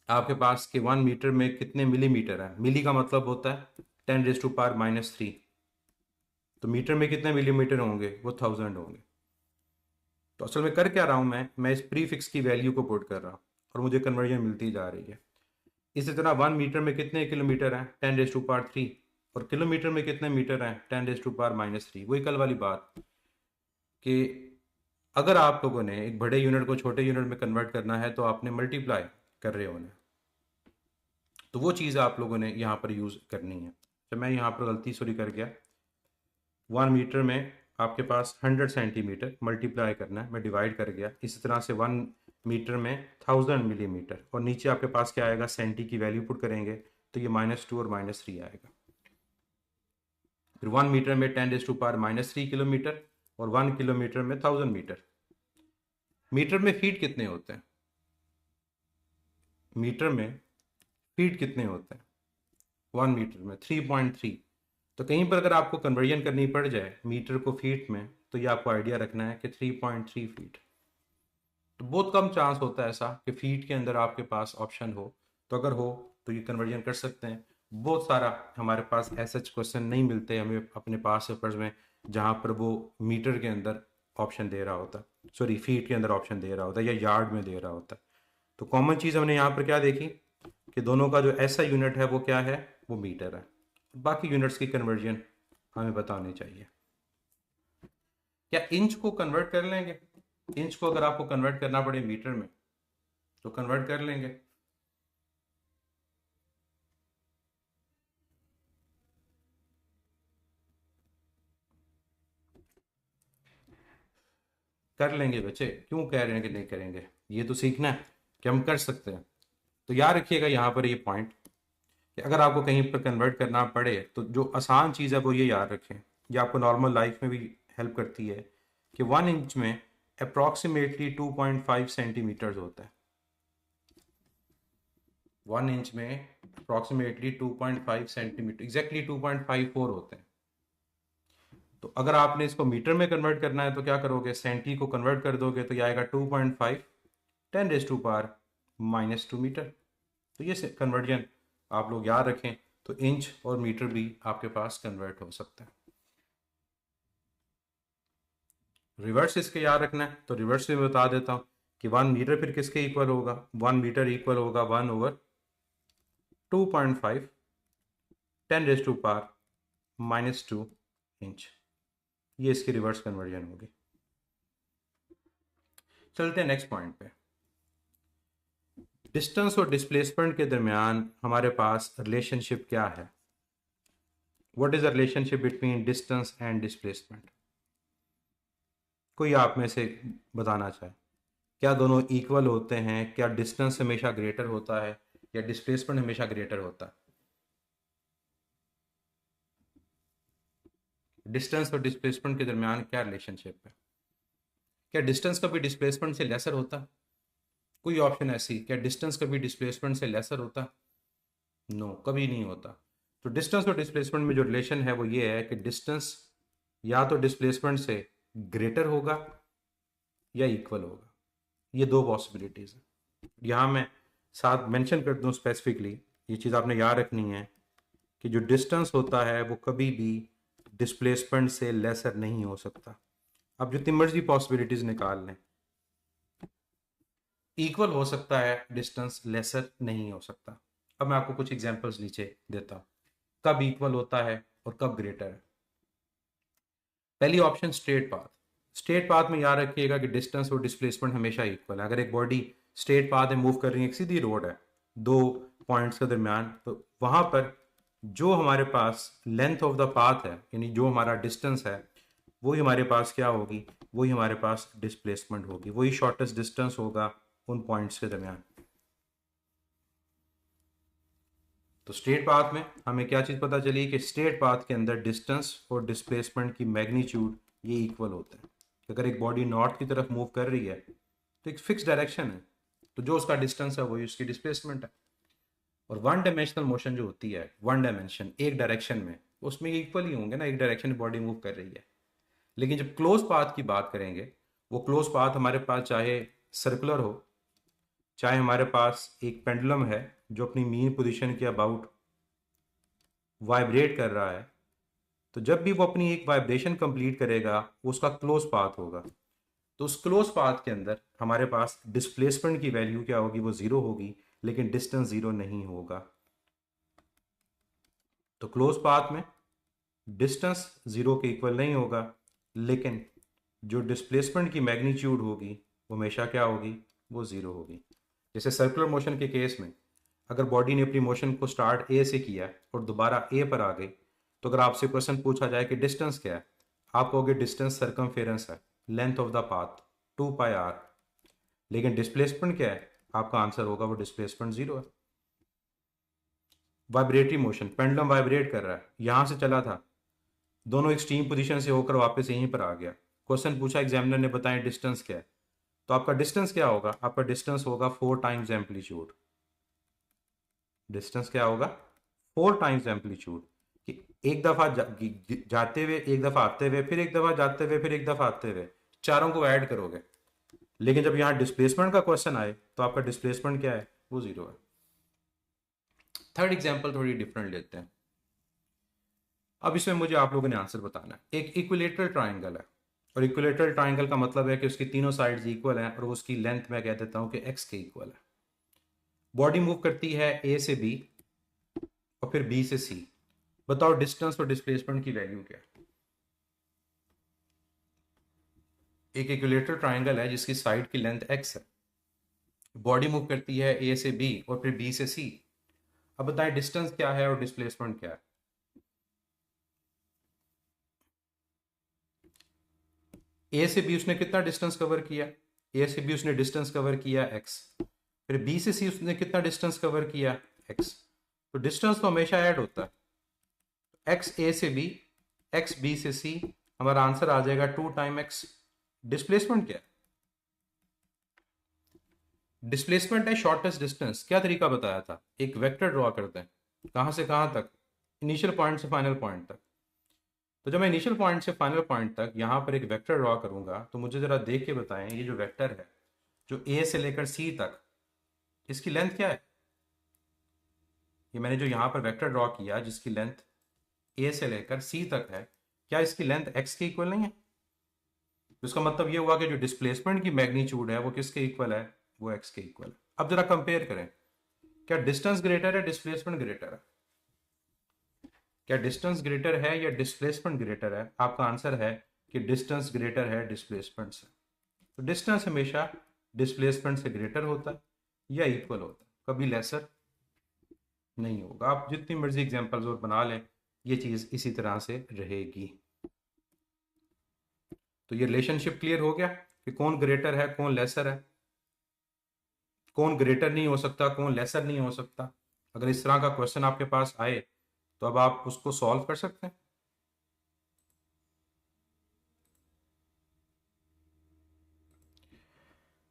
आपके पास कि 1 मीटर में कितने मिलीमीटर है। मिली का मतलब होता है 10⁻⁻³ तो मीटर में कितने मिलीमीटर होंगे, वो 1000 होंगे। तो असल में कर क्या रहा हूं मैं इस प्रीफिक्स की वैल्यू को पुट कर रहा हूं और मुझे कन्वर्जन मिलती जा रही है। इसी तरह 1 मीटर में कितने किलोमीटर हैं, 10⁻³ और किलोमीटर में कितने मीटर हैं, 10⁻⁻³ वही कल वाली बात कि अगर आप लोगों ने एक बड़े यूनिट को छोटे यूनिट में कन्वर्ट करना है तो आपने मल्टीप्लाई कर रहे होने, तो वो चीज़ आप लोगों ने यहाँ पर यूज़ करनी है। तो मैं यहाँ पर गलती सॉरी कर गया। 1 मीटर में आपके पास 100 सेंटीमीटर मल्टीप्लाई करना है, मैं डिवाइड कर गया। इसी तरह से 1 मीटर में 1000 मिलीमीटर और नीचे आपके पास क्या आएगा, सेंटी की वैल्यू पुट करेंगे तो ये -2 और -3 आएगा। फिर 1 मीटर में 10⁻³ किलोमीटर और 1 किलोमीटर में 1000 मीटर। मीटर में फीट कितने होते हैं, मीटर में फीट कितने होते हैं 1 मीटर में, 3.3। तो कहीं पर अगर आपको कन्वर्जन करनी पड़ जाए मीटर को फीट में तो ये आपको आइडिया रखना है कि 3.3 फीट। तो बहुत कम चांस होता है ऐसा कि फीट के अंदर आपके पास ऑप्शन हो, तो अगर हो तो ये कन्वर्जन कर सकते हैं। बहुत सारा हमारे पास ऐसे क्वेश्चन नहीं मिलते हमें अपने पास पेपर्स में जहाँ पर वो मीटर के अंदर ऑप्शन दे रहा होता, सॉरी फीट के अंदर ऑप्शन दे रहा होता या यार्ड में दे रहा होता। तो कॉमन चीज़ हमने यहाँ पर क्या देखी कि दोनों का जो ऐसा यूनिट है वो क्या है, वो मीटर है। बाकी यूनिट्स की कन्वर्जन हमें पता होनी चाहिए। क्या इंच को कन्वर्ट कर लेंगे, इंच को अगर आपको कन्वर्ट करना पड़े मीटर में तो कन्वर्ट कर लेंगे। कर लेंगे बच्चे, क्यों कह रहे हैं कि नहीं करेंगे, ये तो सीखना है कि हम कर सकते हैं। तो याद रखिएगा यहाँ पर ये पॉइंट कि अगर आपको कहीं पर कन्वर्ट करना पड़े तो जो आसान चीज़ है वो ये याद रखें, ये आपको नॉर्मल लाइफ में भी हेल्प करती है कि 1 इंच में अप्रॉक्सीमेटली 2.5 सेंटीमीटर्स होता है। 1 इंच में अप्रॉक्सीमेटली 2.5 सेंटीमीटर, एग्जैक्टली 2.54 होते हैं। तो अगर आपने इसको मीटर में कन्वर्ट करना है तो क्या करोगे, सेंटी को कन्वर्ट कर दोगे तो ये आएगा 2.5 10⁻⁻² मीटर। तो ये कन्वर्जन आप लोग याद रखें, तो इंच और मीटर भी आपके पास कन्वर्ट हो सकता है। रिवर्स इसके याद रखना है तो रिवर्स में बता देता हूं कि 1 मीटर फिर किसके इक्वल होगा, 1 मीटर इक्वल होगा 1/2.5 10⁻⁻² इंच। ये इसकी रिवर्स कन्वर्जन होगी। चलते हैं नेक्स्ट पॉइंट पे। डिस्टेंस और डिस्प्लेसमेंट के दरमियान हमारे पास रिलेशनशिप क्या है, what is the relationship between distance and displacement. कोई आप में से बताना चाहे, क्या दोनों इक्वल होते हैं, क्या डिस्टेंस हमेशा ग्रेटर होता है या डिस्प्लेसमेंट हमेशा ग्रेटर होता है। डिस्टेंस और डिस्प्लेसमेंट के दरमियान क्या रिलेशनशिप है, क्या डिस्टेंस कभी डिस्प्लेसमेंट से लेसर होता है, कोई ऑप्शन ऐसी, क्या डिस्टेंस कभी डिस्प्लेसमेंट से लेसर होता है, नो कभी नहीं होता। तो डिस्टेंस और डिस्प्लेसमेंट में जो रिलेशन है वो ये है कि डिस्टेंस या तो डिस्प्लेसमेंट से ग्रेटर होगा या इक्वल होगा, ये दो पॉसिबिलिटीज है। यहाँ मैं साथ मेंशन कर दूं स्पेसिफिकली, ये चीज़ आपने याद रखनी है कि जो डिस्टेंस होता है वो कभी भी डिस्प्लेसमेंट से लेसर नहीं हो सकता। अब जितनी मर्जी पॉसिबिलिटीज निकाल लें, इक्वल हो सकता है, डिस्टेंस लेसर नहीं हो सकता। अब मैं आपको कुछ एग्जांपल्स नीचे देता हूं कब इक्वल होता है और कब ग्रेटर है। पहली option straight path, straight path में याद रखिएगा कि डिस्टेंस और डिस्प्लेसमेंट हमेशा इक्वल है। अगर एक बॉडी स्ट्रेट पाथ में मूव कर रही है, एक सीधी रोड है दो पॉइंट्स के दरमियान, तो वहां पर जो हमारे पास लेंथ ऑफ द पाथ है, यानी जो हमारा डिस्टेंस है, वही हमारे पास क्या होगी, वही हमारे पास डिस्प्लेसमेंट होगी, वही शॉर्टेस्ट डिस्टेंस होगा उन पॉइंट्स के दरमियान। तो स्ट्रेट पाथ में हमें क्या चीज़ पता चली कि स्ट्रेट पाथ के अंदर डिस्टेंस और डिस्प्लेसमेंट की मैग्नीट्यूड ये इक्वल होता है। अगर एक बॉडी नॉर्थ की तरफ मूव कर रही है तो एक फिक्स डायरेक्शन है, तो जो उसका डिस्टेंस है वही उसकी डिस्प्लेसमेंट है। और वन डायमेंशनल मोशन जो होती है, वन डायमेंशन एक डायरेक्शन में, उसमें इक्वल ही होंगे ना, एक डायरेक्शन में बॉडी मूव कर रही है। लेकिन जब क्लोज पाथ की बात करेंगे, वो क्लोज पाथ हमारे पास चाहे सर्कुलर हो, चाहे हमारे पास एक पेंडुलम है जो अपनी मीन पोजीशन के अबाउट वाइब्रेट कर रहा है, तो जब भी वो अपनी एक वाइब्रेशन कंप्लीट करेगा वो उसका क्लोज पाथ होगा। तो उस क्लोज पाथ के अंदर हमारे पास डिस्प्लेसमेंट की वैल्यू क्या होगी, वो जीरो होगी, लेकिन डिस्टेंस जीरो नहीं होगा। तो क्लोज पाथ में डिस्टेंस जीरो के इक्वल नहीं होगा, लेकिन जो डिस्प्लेसमेंट की मैग्नीट्यूड होगी वो हमेशा क्या होगी, वो जीरो होगी। जैसे सर्कुलर मोशन के केस में अगर बॉडी ने अपनी मोशन को स्टार्ट ए से किया और दोबारा ए पर आ गई, तो अगर आपसे क्वेश्चन पूछा जाए कि डिस्टेंस क्या है, आप कहोगे डिस्टेंस सर्कमफेरेंस है, length of the path 2πr। लेकिन डिस्प्लेसमेंट क्या है, आपका आंसर होगा वो डिस्प्लेसमेंट जीरो है। वाइब्रेटरी मोशन, पेंडुलम वाइब्रेट कर रहा है, यहां से चला था, दोनों एक्सट्रीम पोजीशन से होकर वापस यहीं पर आ गया। क्वेश्चन पूछा एग्जामिनर ने, बताएं डिस्टेंस क्या है, तो आपका डिस्टेंस क्या होगा, आपका डिस्टेंस होगा 4 टाइम्स एम्पलीट्यूड। डिस्टेंस क्या होगा, 4 टाइम्स एम्पलीट्यूड। कि एक दफा जाते हुए, एक दफा आते हुए, फिर एक दफा जाते हुए, फिर एक दफा आते हुए, चारों को ऐड करोगे। लेकिन जब यहां डिस्प्लेसमेंट का क्वेश्चन आए तो आपका डिस्प्लेसमेंट क्या है, वो जीरो है। थर्ड एग्जांपल थोड़ी डिफरेंट लेते हैं। अब इसमें मुझे आप लोगों ने आंसर बताना है। एक इक्विलेटरल ट्राइंगल है, और इक्विलेटरल ट्राइंगल का मतलब है कि उसकी तीनों साइड्स इक्वल हैं और उसकी लेंथ मैं कह देता हूं कि एक्स के इक्वल है। बॉडी मूव करती है ए से बी और फिर बी से सी। बताओ डिस्टेंस और डिस्प्लेसमेंट की वैल्यू क्या है। एक इक्विलेटरल ट्राइंगल है जिसकी साइड की लेंथ एक्स है, बॉडी मूव करती है ए से बी और फिर बी से सी। अब बताएं डिस्टेंस क्या है और डिस्प्लेसमेंट क्या है। ए से बी उसने कितना डिस्टेंस कवर किया, ए से बी उसने डिस्टेंस कवर किया एक्स, फिर बी से सी उसने कितना डिस्टेंस कवर किया एक्स। तो डिस्टेंस तो हमेशा ऐड होता है, एक्स ए से बी, एक्स बी से सी, हमारा आंसर आ जाएगा 2 टाइम एक्स। डिस्प्लेसमेंट क्या है, डिस्प्लेसमेंट है शॉर्टेस्ट डिस्टेंस। क्या तरीका बताया था, एक वेक्टर ड्रॉ करते हैं, कहां से कहां तक, इनिशियल पॉइंट से फाइनल पॉइंट तक। तो जब मैं इनिशियल पॉइंट से फाइनल पॉइंट तक यहाँ पर एक वेक्टर ड्रॉ करूंगा, तो मुझे जरा देख के बताएं ये जो वेक्टर है जो ए से लेकर सी तक, इसकी लेंथ क्या है। ये मैंने जो यहाँ पर वेक्टर ड्रॉ किया जिसकी लेंथ ए से लेकर सी तक है, क्या इसकी लेंथ एक्स के इक्वल नहीं है। तो इसका मतलब ये हुआ कि जो डिस्प्लेसमेंट की मैग्नीट्यूड है वो किसके इक्वल है, वो एक्स के इक्वल है। अब जरा कंपेयर करें, क्या डिस्टेंस ग्रेटर है, डिस्प्लेसमेंट ग्रेटर है। क्या डिस्टेंस ग्रेटर है या डिस्प्लेसमेंट ग्रेटर है। आपका आंसर है कि डिस्टेंस ग्रेटर है डिस्प्लेसमेंट से। तो डिस्टेंस हमेशा डिस्प्लेसमेंट से ग्रेटर होता है या इक्वल होता है, कभी लेसर नहीं होगा। आप जितनी मर्जी एग्जांपल्स और बना लें, ये चीज इसी तरह से रहेगी। तो ये रिलेशनशिप क्लियर हो गया कि कौन ग्रेटर है कौन लेसर है, कौन ग्रेटर नहीं हो सकता कौन लेसर नहीं हो सकता। अगर इस तरह का क्वेश्चन आपके पास आए तो अब आप उसको सॉल्व कर सकते हैं।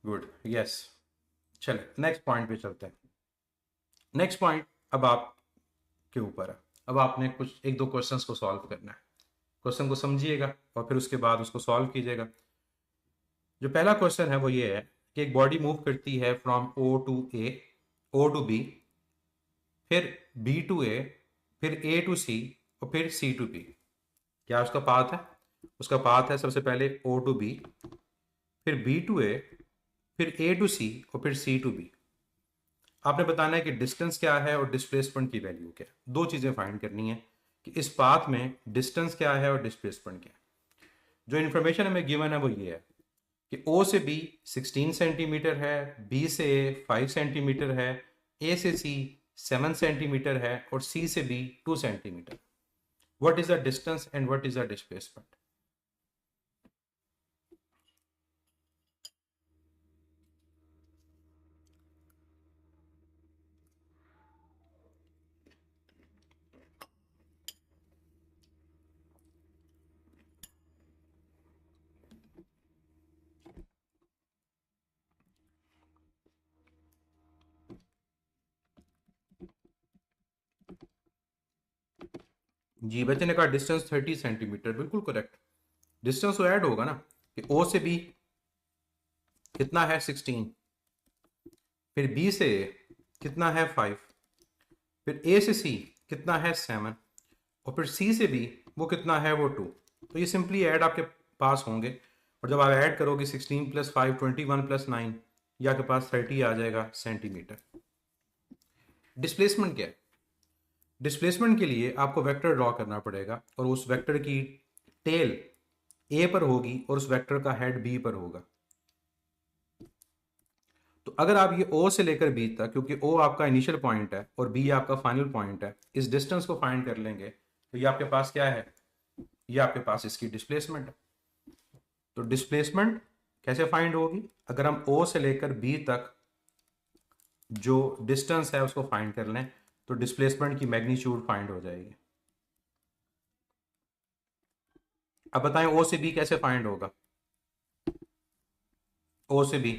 Good, yes. चले नेक्स्ट पॉइंट पे चलते हैं। नेक्स्ट पॉइंट अब आप के ऊपर है। अब आपने कुछ एक दो क्वेश्चंस को सॉल्व करना है। क्वेश्चन को समझिएगा और फिर उसके बाद उसको सॉल्व कीजिएगा। जो पहला क्वेश्चन है वो ये है कि एक बॉडी मूव करती है from O to A, O to B, फिर बी टू ए, फिर ए टू सी और फिर सी टू बी। क्या उसका पाथ है, उसका पाथ है सबसे पहले ओ टू बी, फिर बी टू ए, फिर ए टू सी और फिर सी टू बी। आपने बताना है कि डिस्टेंस क्या है और डिस्प्लेसमेंट की वैल्यू क्या है। दो चीजें फाइंड करनी है कि इस पाथ में डिस्टेंस क्या है और डिस्प्लेसमेंट क्या है। जो इन्फॉर्मेशन हमें गिवन है वो ये है कि O से B 16 सेंटीमीटर है, B से A 5 सेंटीमीटर है, A से C 7 सेंटीमीटर है और C से B 2 centimetre. What is the distance and what is the displacement? जी बच्चे ने कहा डिस्टेंस 30 सेंटीमीटर, बिल्कुल करेक्ट। डिस्टेंस तो ऐड होगा ना कि O से B कितना है 16, फिर B से A कितना है 5, फिर A से C कितना है 7 और फिर C से B वो कितना है वो 2। तो ये सिंपली ऐड आपके पास होंगे और जब आप ऐड करोगे 16 प्लस 5 21 प्लस 9 ये आपके पास 30 आ जाएगा सेंटीमीटर। डिस्प्लेसमेंट क्या है? डिस्प्लेसमेंट के लिए आपको वेक्टर ड्रॉ करना पड़ेगा और उस वेक्टर की टेल ए पर होगी और उस वेक्टर का हेड बी पर होगा। तो अगर आप ये ओ से लेकर बी तक, क्योंकि ओ आपका इनिशियल पॉइंट है और बी आपका फाइनल पॉइंट है, इस डिस्टेंस को फाइंड कर लेंगे तो ये आपके पास क्या है? ये आपके पास इसकी डिस्प्लेसमेंट है। तो डिस्प्लेसमेंट कैसे फाइंड होगी? अगर हम ओ से लेकर बी तक जो डिस्टेंस है उसको फाइंड कर लें तो डिस्प्लेसमेंट की मैग्नीट्यूड फाइंड हो जाएगी। अब बताएं ओ से बी कैसे फाइंड होगा? ओ से बी,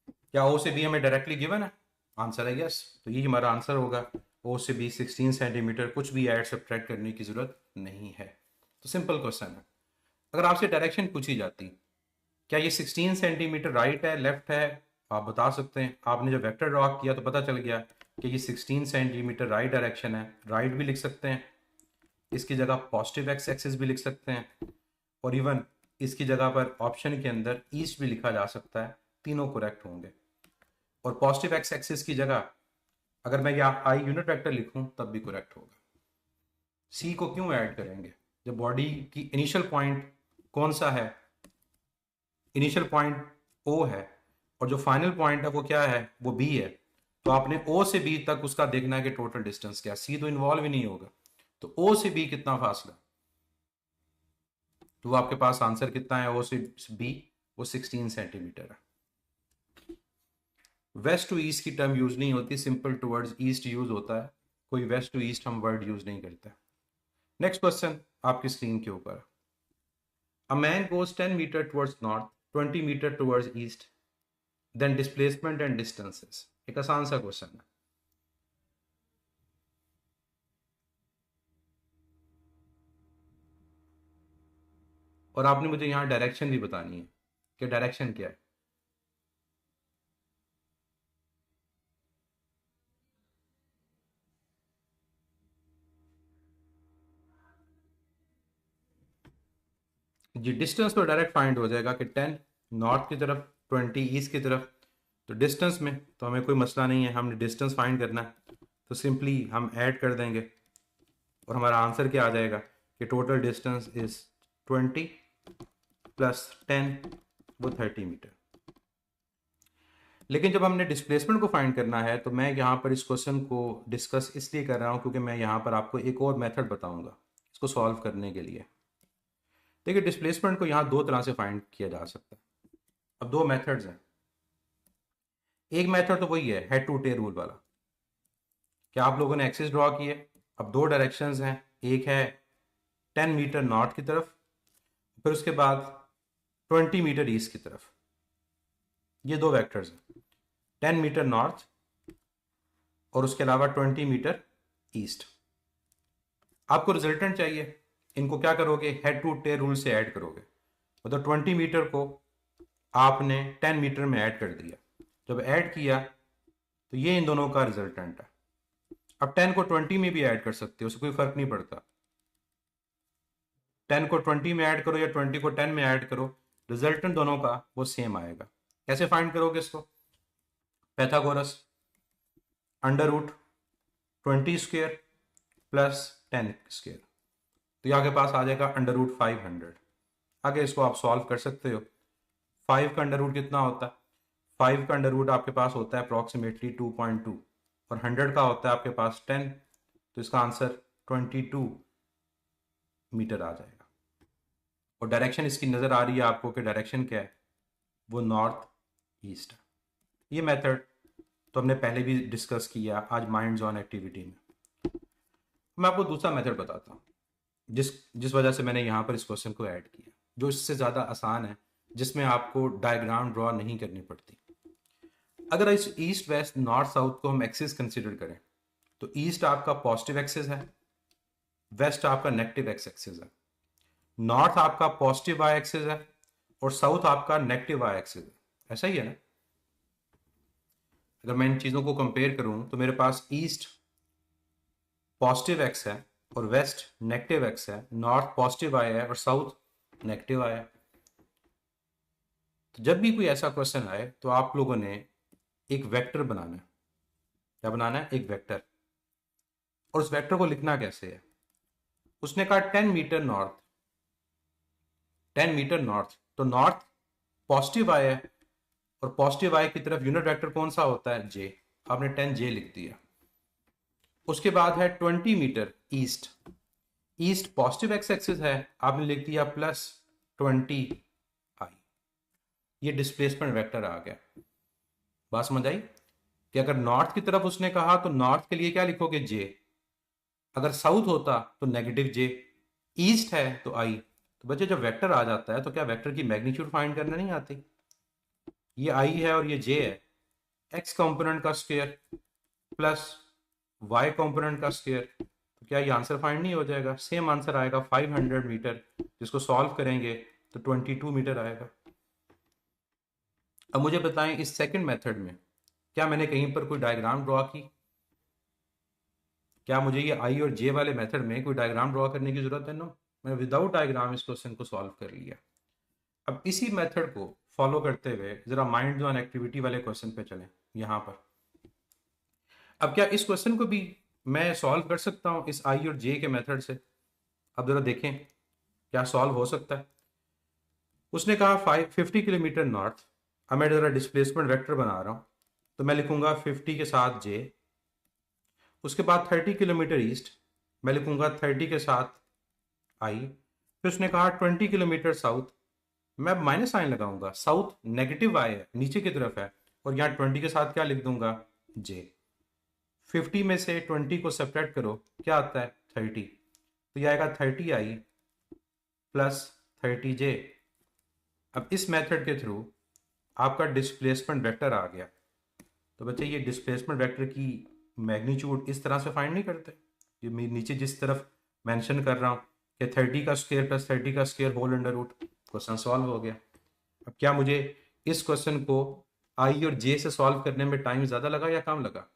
क्या ओ से बी हमें डायरेक्टली गिवन है? आंसर है यस, तो ये हमारा आंसर होगा। ओ से बी 16 सेंटीमीटर, कुछ भी ऐड सब्ट्रैक्ट करने की जरूरत नहीं है। तो सिंपल क्वेश्चन है। अगर आपसे डायरेक्शन पूछी जाती क्या ये 16 सेंटीमीटर राइट है लेफ्ट है, आप बता सकते हैं। आपने जब वेक्टर ड्रॉ किया तो पता चल गया कि ये 16 सेंटीमीटर राइट डायरेक्शन है, राइट भी लिख सकते हैं, इसकी जगह पॉजिटिव एक्स एक्सिस भी लिख सकते हैं और इवन इसकी जगह पर ऑप्शन के अंदर ईस्ट भी लिखा जा सकता है, तीनों करेक्ट होंगे। और पॉजिटिव एक्स एक्सिस की जगह अगर मैं यहाँ आई यूनिट वेक्टर लिखूं तब भी करेक्ट होगा। सी को क्यों ऐड करेंगे जब बॉडी की इनिशियल पॉइंट कौन सा है? इनिशियल पॉइंट ओ है और जो फाइनल पॉइंट है वो क्या है? वो बी है। तो आपने ओ से बी तक उसका देखना है कि टोटल डिस्टेंस क्या है। सी तो इन्वॉल्व ही नहीं होगा। तो ओ से बी कितना फासला? तो आपके पास आंसर कितना है? ओ से बी वो 16 सेंटीमीटर है। वेस्ट टू ईस्ट की टर्म यूज नहीं होती, सिंपल टुवर्ड्स ईस्ट यूज होता है, कोई वेस्ट टू ईस्ट हम वर्ड यूज नहीं करते। नेक्स्ट क्वेश्चन आपकी स्क्रीन के ऊपर। A man goes 10 metre towards north, 20 metre towards east, then displacement and distances. एक आसान सा क्वेश्चन है। और आपने मुझे यहाँ डायरेक्शन भी बतानी है कि डायरेक्शन क्या है। जी डिस्टेंस तो डायरेक्ट फाइंड हो जाएगा कि 10 नॉर्थ की तरफ, 20 ईस्ट की तरफ। तो डिस्टेंस में तो हमें कोई मसला नहीं है, हमने डिस्टेंस फाइंड करना है तो सिंपली हम ऐड कर देंगे और हमारा आंसर क्या आ जाएगा कि टोटल डिस्टेंस इज 20 प्लस 10 वो 30 मीटर। लेकिन जब हमने डिस्प्लेसमेंट को फाइंड करना है तो मैं यहाँ पर इस क्वेश्चन को डिस्कस इसलिए कर रहा हूँ क्योंकि मैं यहाँ पर आपको एक और मेथड बताऊंगा इसको सॉल्व करने के लिए। देखिए डिस्प्लेसमेंट को यहाँ दो तरह से फाइंड किया जा सकता है। अब दो मेथड्स हैं। एक मेथड तो वही है हेड टू टेल रूल वाला, क्या आप लोगों ने एक्सिस ड्रॉ किए, अब दो डायरेक्शंस हैं, एक है 10 मीटर नॉर्थ की तरफ, फिर उसके बाद 20 मीटर ईस्ट की तरफ। ये दो वेक्टर्स हैं, 10 मीटर नॉर्थ और उसके अलावा 20 मीटर ईस्ट। आपको रिजल्टेंट चाहिए, इनको क्या करोगे? हेड टू टेल रूल से ऐड करोगे। मतलब 20 मीटर को आपने 10 मीटर में ऐड कर दिया, जब ऐड किया तो ये इन दोनों का रिजल्टेंट है। अब 10 को 20 में भी ऐड कर सकते हो, उससे कोई फर्क नहीं पड़ता। 10 को 20 में ऐड करो या 20 को 10 में ऐड करो, रिजल्टेंट दोनों का वो सेम आएगा। कैसे फाइंड करोगे इसको? Pythagoras, under root 20 square plus 10 square, तो यहाँ के पास आ जाएगा अंडर रूट 500। आगे इसको आप सॉल्व कर सकते हो। 5 का अंडर रूट कितना होता है? 5 का अंडर रूट आपके पास होता है अप्रॉक्सीमेटली 2.2 और 100 का होता है आपके पास 10, तो इसका आंसर 22 मीटर आ जाएगा। और डायरेक्शन इसकी नज़र आ रही है आपको कि डायरेक्शन क्या है, वो नॉर्थ ईस्ट है। ये मेथड तो हमने पहले भी डिस्कस किया आज माइंड्स ऑन एक्टिविटी में। मैं आपको दूसरा मेथड बताता हूँ जिस जिस वजह से मैंने यहाँ पर इस क्वेश्चन को ऐड किया, जो इससे ज़्यादा आसान है, जिसमें आपको डायग्राम ड्रॉ नहीं करनी पड़ती। अगर इस ईस्ट वेस्ट नॉर्थ साउथ को हम एक्सिस कंसिडर करें तो ईस्ट आपका पॉजिटिव एक्सिस है, वेस्ट आपका नेगेटिव एक्स एक्सिस है, नॉर्थ आपका पॉजिटिव वाई एक्सिस है और साउथ आपका नेगेटिव वाई एक्सिस है। ऐसा ही है ना? अगर मैं इन चीज़ों को कंपेयर करूं तो मेरे पास ईस्ट पॉजिटिव एक्स है और वेस्ट नेगेटिव एक्स है, नॉर्थ पॉजिटिव वाई है और साउथ नेगेटिव वाई है। तो जब भी कोई ऐसा क्वेश्चन आए तो आप लोगों ने एक वेक्टर बनाना है। क्या बनाना है? एक वेक्टर। और उस वेक्टर को लिखना कैसे है? उसने कहा 10 मीटर नॉर्थ, 10 मीटर नॉर्थ, तो नॉर्थ पॉजिटिव आई है और पॉजिटिव आई की तरफ यूनिट वेक्टर कौन सा होता है? जे। आपने 10 जे लिख दिया। उसके बाद है 20 metre east, east positive X axis है, आपने लिख दिया +20 आई। ये डिस्प्लेसमेंट वेक्टर आ गया। बात समझ आई कि अगर नॉर्थ की तरफ उसने कहा तो नॉर्थ के लिए क्या लिखोगे? जे। अगर साउथ होता तो नेगेटिव जे, ईस्ट है तो आई। तो बच्चे जब वेक्टर आ जाता है तो क्या वेक्टर की मैग्नीट्यूड फाइंड करना नहीं आती? ये आई है और ये जे है, एक्स कंपोनेंट का स्क्वायर प्लस वाई कंपोनेंट का स्क्वायर, तो क्या ये आंसर फाइंड नहीं हो जाएगा? सेम आंसर आएगा 500 मीटर, जिसको सॉल्व करेंगे तो 22 मीटर आएगा। अब मुझे बताएं इस सेकंड मेथड में क्या मैंने कहीं पर कोई डायग्राम ड्रॉ की? क्या मुझे ये आई और जे वाले मेथड में कोई डायग्राम ड्रॉ करने की जरूरत है? नो, मैंने विदाउट डायग्राम इस क्वेश्चन को सॉल्व कर लिया। अब इसी मेथड को फॉलो करते हुए जरा माइंड ऑन एक्टिविटी वाले क्वेश्चन पे चलें यहां पर। अब क्या इस क्वेश्चन को भी मैं सॉल्व कर सकता हूं इस आई और जे के मेथड से? अब जरा देखें क्या सॉल्व हो सकता है। उसने कहा 50 किलोमीटर नॉर्थ। अब मैं जरा डिस्प्लेसमेंट वेक्टर बना रहा हूं, तो मैं लिखूंगा 50 के साथ जे। उसके बाद 30 किलोमीटर ईस्ट, मैं लिखूंगा 30 के साथ आई। फिर उसने कहा 20 किलोमीटर साउथ, मैं माइनस साइन लगाऊंगा, साउथ नेगेटिव आई है, नीचे की तरफ है, और यहाँ 20 के साथ क्या लिख दूंगा? जे। 50 में से 20 को सेपरेट करो, क्या आता है? 30, तो यह आएगा 30 आई प्लस 30 जे। अब इस मेथड के थ्रू आपका डिस्प्लेसमेंट वेक्टर आ गया। तो बच्चे ये डिस्प्लेसमेंट वेक्टर की मैग्नीट्यूड इस तरह से फाइंड नहीं करते। ये मैं नीचे जिस तरफ मेंशन कर रहा हूँ कि 30 का स्क्वायर प्लस 30 का square whole under root, question solve हो गया। अब क्या मुझे इस क्वेश्चन को आई और जे से सॉल्व करने में टाइम ज़्यादा लगा या कम लगा?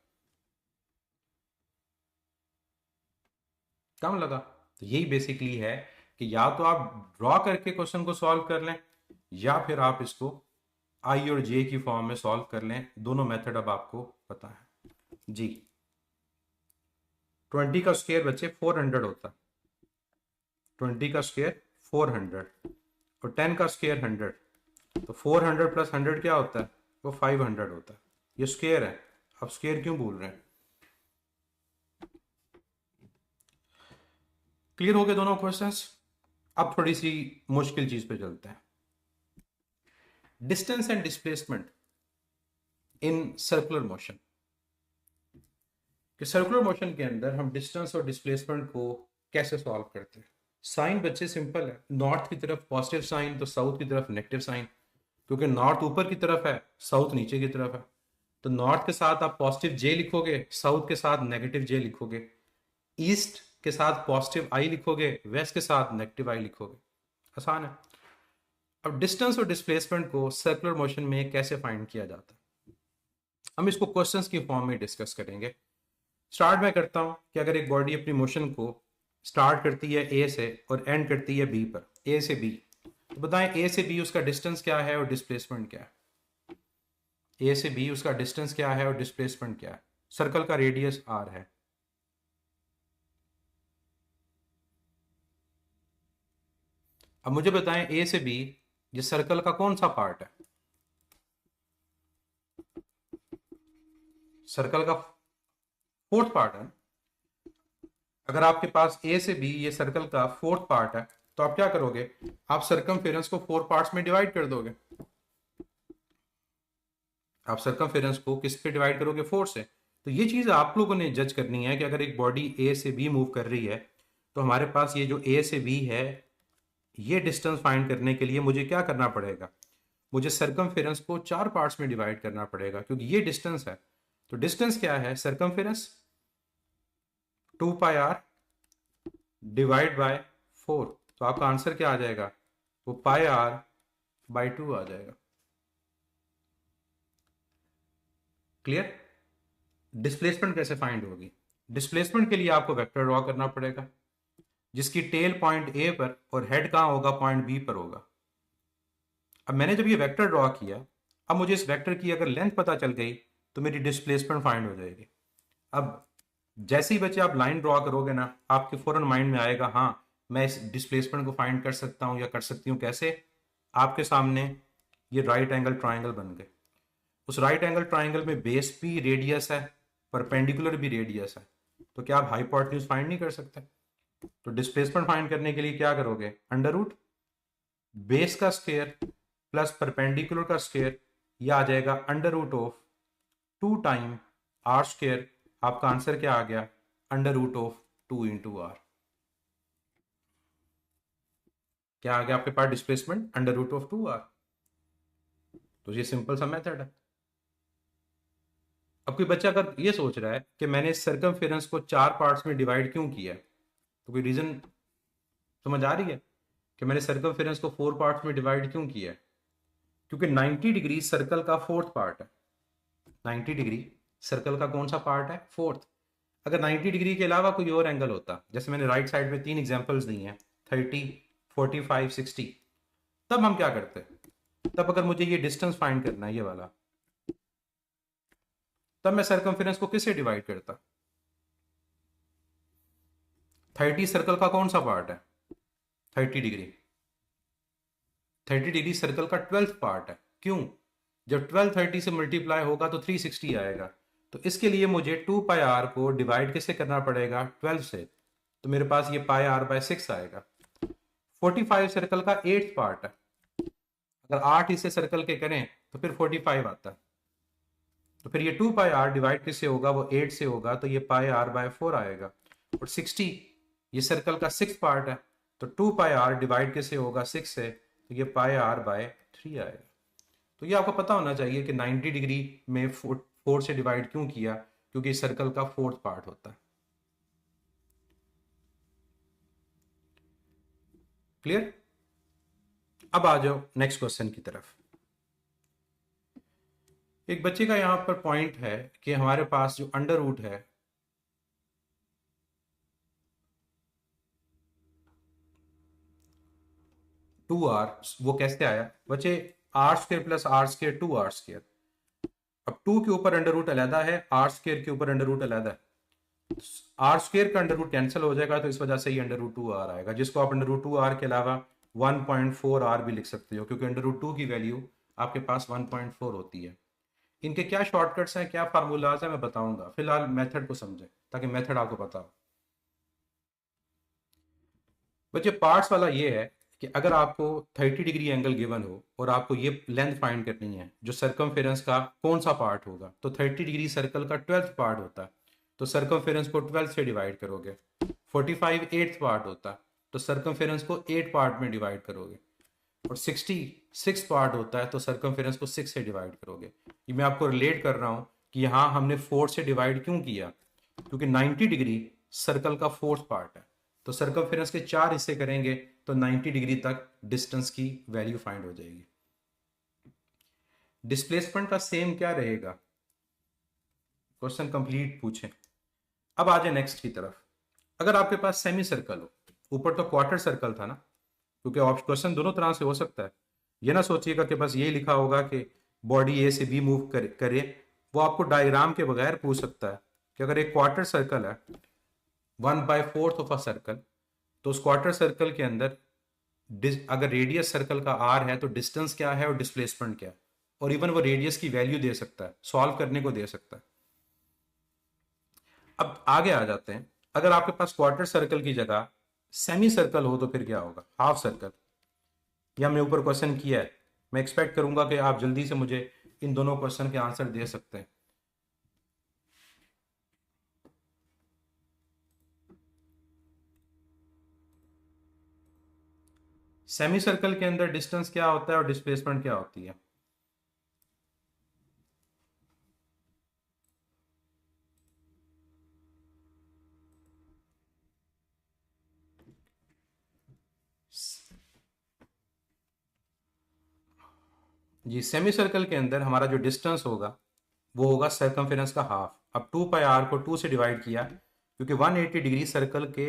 कम लगा। तो यही बेसिकली है कि या तो आप ड्रॉ करके क्वेश्चन को सॉल्व कर लें या फिर आप इसको आई और जे की फॉर्म में सॉल्व कर लें। दोनों मेथड अब आपको पता है जी। 20 का स्क्वायर बच्चे 400 होता है, 20 का स्क्वायर 400 और 10 का स्क्वायर 100, तो 400 प्लस 100 क्या होता है? वो 500 होता है। ये स्क्वायर है, आप स्क्वायर क्यों भूल रहे हैं? क्लियर हो गए दोनों क्वेश्चंस? अब थोड़ी सी मुश्किल चीज पे चलते हैं, distance and displacement in circular motion. कि सर्कुलर मोशन के अंदर हम डिस्टेंस और डिस्प्लेसमेंट को कैसे सॉल्व करते हैं। साइन बच्चे सिंपल है, नॉर्थ की तरफ पॉजिटिव साइन तो साउथ की तरफ नेगेटिव साइन, क्योंकि नॉर्थ ऊपर की तरफ है, साउथ नीचे की तरफ है। तो नॉर्थ के साथ आप पॉजिटिव जे लिखोगे, साउथ के साथ नेगेटिव जे लिखोगे, ईस्ट के साथ पॉजिटिव आई लिखोगे, वेस्ट के साथ नेगेटिव आई लिखोगे। आसान है। अब डिस्टेंस और डिस्प्लेसमेंट को सर्कुलर मोशन में कैसे फाइंड किया जाता है, हम इसको क्वेश्चंस की फॉर्म में डिस्कस करेंगे। स्टार्ट मैं करता हूं कि अगर एक बॉडी अपनी मोशन को स्टार्ट करती है ए से और एंड करती है बी पर, ए से बी, तो बताएं ए से बी उसका डिस्टेंस क्या है और डिस्प्लेसमेंट क्या है? ए से बी उसका डिस्टेंस क्या है और डिस्प्लेसमेंट क्या है? सर्कल का रेडियस आर है। अब मुझे बताएं ए से बी ये सर्कल का कौन सा पार्ट है? सर्कल का फोर्थ पार्ट है। अगर आपके पास ए से बी ये सर्कल का फोर्थ पार्ट है तो आप क्या करोगे? आप सर्कमफेरेंस को 4 पार्ट्स में डिवाइड कर दोगे। आप सर्कमफेरेंस को किस पे डिवाइड करोगे? 4 से। तो ये चीज आप लोगों ने जज करनी है कि अगर एक बॉडी ए से बी मूव कर रही है तो हमारे पास ये जो ए से बी है ये डिस्टेंस फाइंड करने के लिए मुझे क्या करना पड़ेगा? मुझे सर्कमफेरेंस को 4 पार्ट्स में डिवाइड करना पड़ेगा क्योंकि ये डिस्टेंस है। तो डिस्टेंस क्या है? Circumference 2 pi r divide by 4। तो आपका आंसर क्या आ जाएगा? वो पाई आर बाय 2 आ जाएगा। क्लियर? डिस्प्लेसमेंट कैसे फाइंड होगी? डिस्प्लेसमेंट के लिए आपको वेक्टर ड्रॉ करना पड़ेगा जिसकी टेल पॉइंट ए पर और हेड कहां होगा? पॉइंट बी पर होगा। अब मैंने जब ये वेक्टर ड्रॉ किया, अब मुझे इस वेक्टर की अगर लेंथ पता चल गई तो मेरी डिस्प्लेसमेंट फाइंड हो जाएगी। अब जैसे ही बच्चे आप लाइन ड्रॉ करोगे ना, आपके फौरन माइंड में आएगा हाँ मैं इस डिस्प्लेसमेंट को फाइंड कर सकता हूं या कर सकती हूं। कैसे? आपके सामने ये राइट एंगल ट्राइंगल बन गए। उस राइट एंगल ट्राइंगल में बेस भी रेडियस है, परपेंडिकुलर भी रेडियस है। तो क्या आप हाइपोटेन्यूज फाइंड नहीं कर सकते? तो डिस्प्लेसमेंट फाइंड करने के लिए क्या करोगे? अंडर रूट बेस का स्क्वायर प्लस परपेंडिकुलर का स्क्वायर, यह आ जाएगा under root of 2 time R square. आपका आंसर क्या आ गया? Under root of 2 into R. क्या आ गया आपके पास? Displacement under root of 2 R. तो ये सिंपल सा मेथड है। अब कोई बच्चा अगर ये सोच रहा है कि मैंने सर्कमफेरेंस को 4 पार्ट्स में डिवाइड क्यों किया है, तो कोई रीजन समझ आ रही है कि मैंने सर्कमफेरेंस को 4 पार्ट्स में डिवाइड क्यों किया है? क्योंकि 90 डिग्री सर्कल का फोर्थ पार्ट है। 90 डिग्री सर्कल का कौन सा पार्ट है? फोर्थ। अगर 90 डिग्री के अलावा कोई और एंगल होता, जैसे मैंने राइट साइड में 3 एग्जांपल्स दी हैं 30, 45, 60, तब हम क्या करते? तब अगर मुझे ये डिस्टेंस फाइंड करना है ये वाला, तब मैं सर्कमफेरेंस को किससे डिवाइड करता? 30 सर्कल का कौन सा पार्ट है? 30 डिग्री। 30 डिग्री सर्कल का 12th पार्ट है। क्यों? जब 12 30 से मल्टीप्लाई होगा तो 360 आएगा। तो इसके लिए मुझे 2 पाई आर को डिवाइड किससे करना पड़ेगा? 12 से। तो मेरे पास ये पाई आर बाय 6 आएगा। 45 सर्कल का 8th पार्ट है। अगर 8 इसे सर्कल के करें तो फिर 45 आता है। तो फिर ये 2 पाई आर डिवाइड किससे होगा? वो 8 से होगा। तो ये पाई आर बाय 4 आएगा। और 60 ये सर्कल का 6th पार्ट है। तो 2 पाई आर डिवाइड किससे होगा? 6 से। तो ये पाई आर बाय 3 आएगा। तो ये आपको पता होना चाहिए कि 90 डिग्री में 4 से डिवाइड क्यों किया? क्योंकि सर्कल का फोर्थ पार्ट होता है। क्लियर? अब आ जाओ नेक्स्ट क्वेश्चन की तरफ। एक बच्चे का यहां पर पॉइंट है कि हमारे पास जो अंडर रूट है 2r, वो कैसे आया? बच्चे r square plus r square 2r square. अब 2 के ऊपर अंडर रूट अलहदा है, आर स्क्र के ऊपर अंडर रूट अलहदा है। आर स्क्र का अंडर रूट कैंसिल हो जाएगा तो इस वजह से ही अंडर रूट 2r आएगा, जिसको आप अंडर रूट 2r के अलावा 1.4r भी लिख सकते हो, क्योंकि अंडर रूट 2 की वैल्यू आपके पास 1.4 होती है। इनके क्या शॉर्टकट्स हैं, क्या फार्मूलाज हैं, मैं बताऊंगा। फिलहाल मेथड को समझे ताकि मेथड आपको पता हो। बच्चे पार्ट्स वाला ये है कि अगर आपको 30 डिग्री एंगल गिवन हो और आपको ये लेंथ फाइंड करनी है जो सर्कमफेरेंस का कौन सा पार्ट होगा, तो 30 डिग्री सर्कल का 12th पार्ट होता है। तो सर्कमफेरेंस को 12 से डिवाइड करोगे। 45 8th पार्ट होता है, तो सर्कमफेरेंस को 8 पार्ट में डिवाइड करोगे। और 60 6 पार्ट होता है, तो सर्कमफेरेंस को 6 से डिवाइड करोगे। ये मैं आपको रिलेट कर रहा हूं कि यहां हमने 4 से डिवाइड क्यों किया, क्योंकि 90 डिग्री सर्कल का फोर्थ पार्ट है। तो सर्कमफेरेंस के 4 हिस्से करेंगे तो 90 डिग्री तक डिस्टेंस की वैल्यू फाइंड हो जाएगी। डिस्प्लेसमेंट का सेम क्या रहेगा? क्वेश्चन कंप्लीट पूछें। अब आ जाए नेक्स्ट की तरफ। अगर आपके पास सेमी सर्कल हो, ऊपर तो क्वार्टर सर्कल था ना, क्योंकि क्वेश्चन दोनों तरह से हो सकता है। ये ना सोचिएगा कि बस ये लिखा होगा कि बॉडी ए से बी मूव करे। वो आपको डायग्राम के बगैर पूछ सकता है कि अगर एक क्वार्टर सर्कल है 1/4 ऑफ अ सर्कल, तो उस क्वार्टर सर्कल के अंदर अगर रेडियस सर्कल का आर है तो डिस्टेंस क्या है और डिस्प्लेसमेंट क्या है, और इवन वो रेडियस की वैल्यू दे सकता है, सॉल्व करने को दे सकता है। अब आगे आ जाते हैं, अगर आपके पास क्वार्टर सर्कल की जगह सेमी सर्कल हो तो फिर क्या होगा, हाफ सर्कल। ये हमने ऊपर क्वेश्चन किया है, मैं एक्सपेक्ट करूंगा कि आप जल्दी से मुझे इन दोनों क्वेश्चन के आंसर दे सकते हैं। सेमी सर्कल के अंदर डिस्टेंस क्या होता है और डिस्प्लेसमेंट क्या होती है? जी, सेमी सर्कल के अंदर हमारा जो डिस्टेंस होगा वो होगा सर्कमफेरेंस का हाफ। अब 2 पाई आर को 2 से डिवाइड किया, क्योंकि 180 डिग्री सर्कल के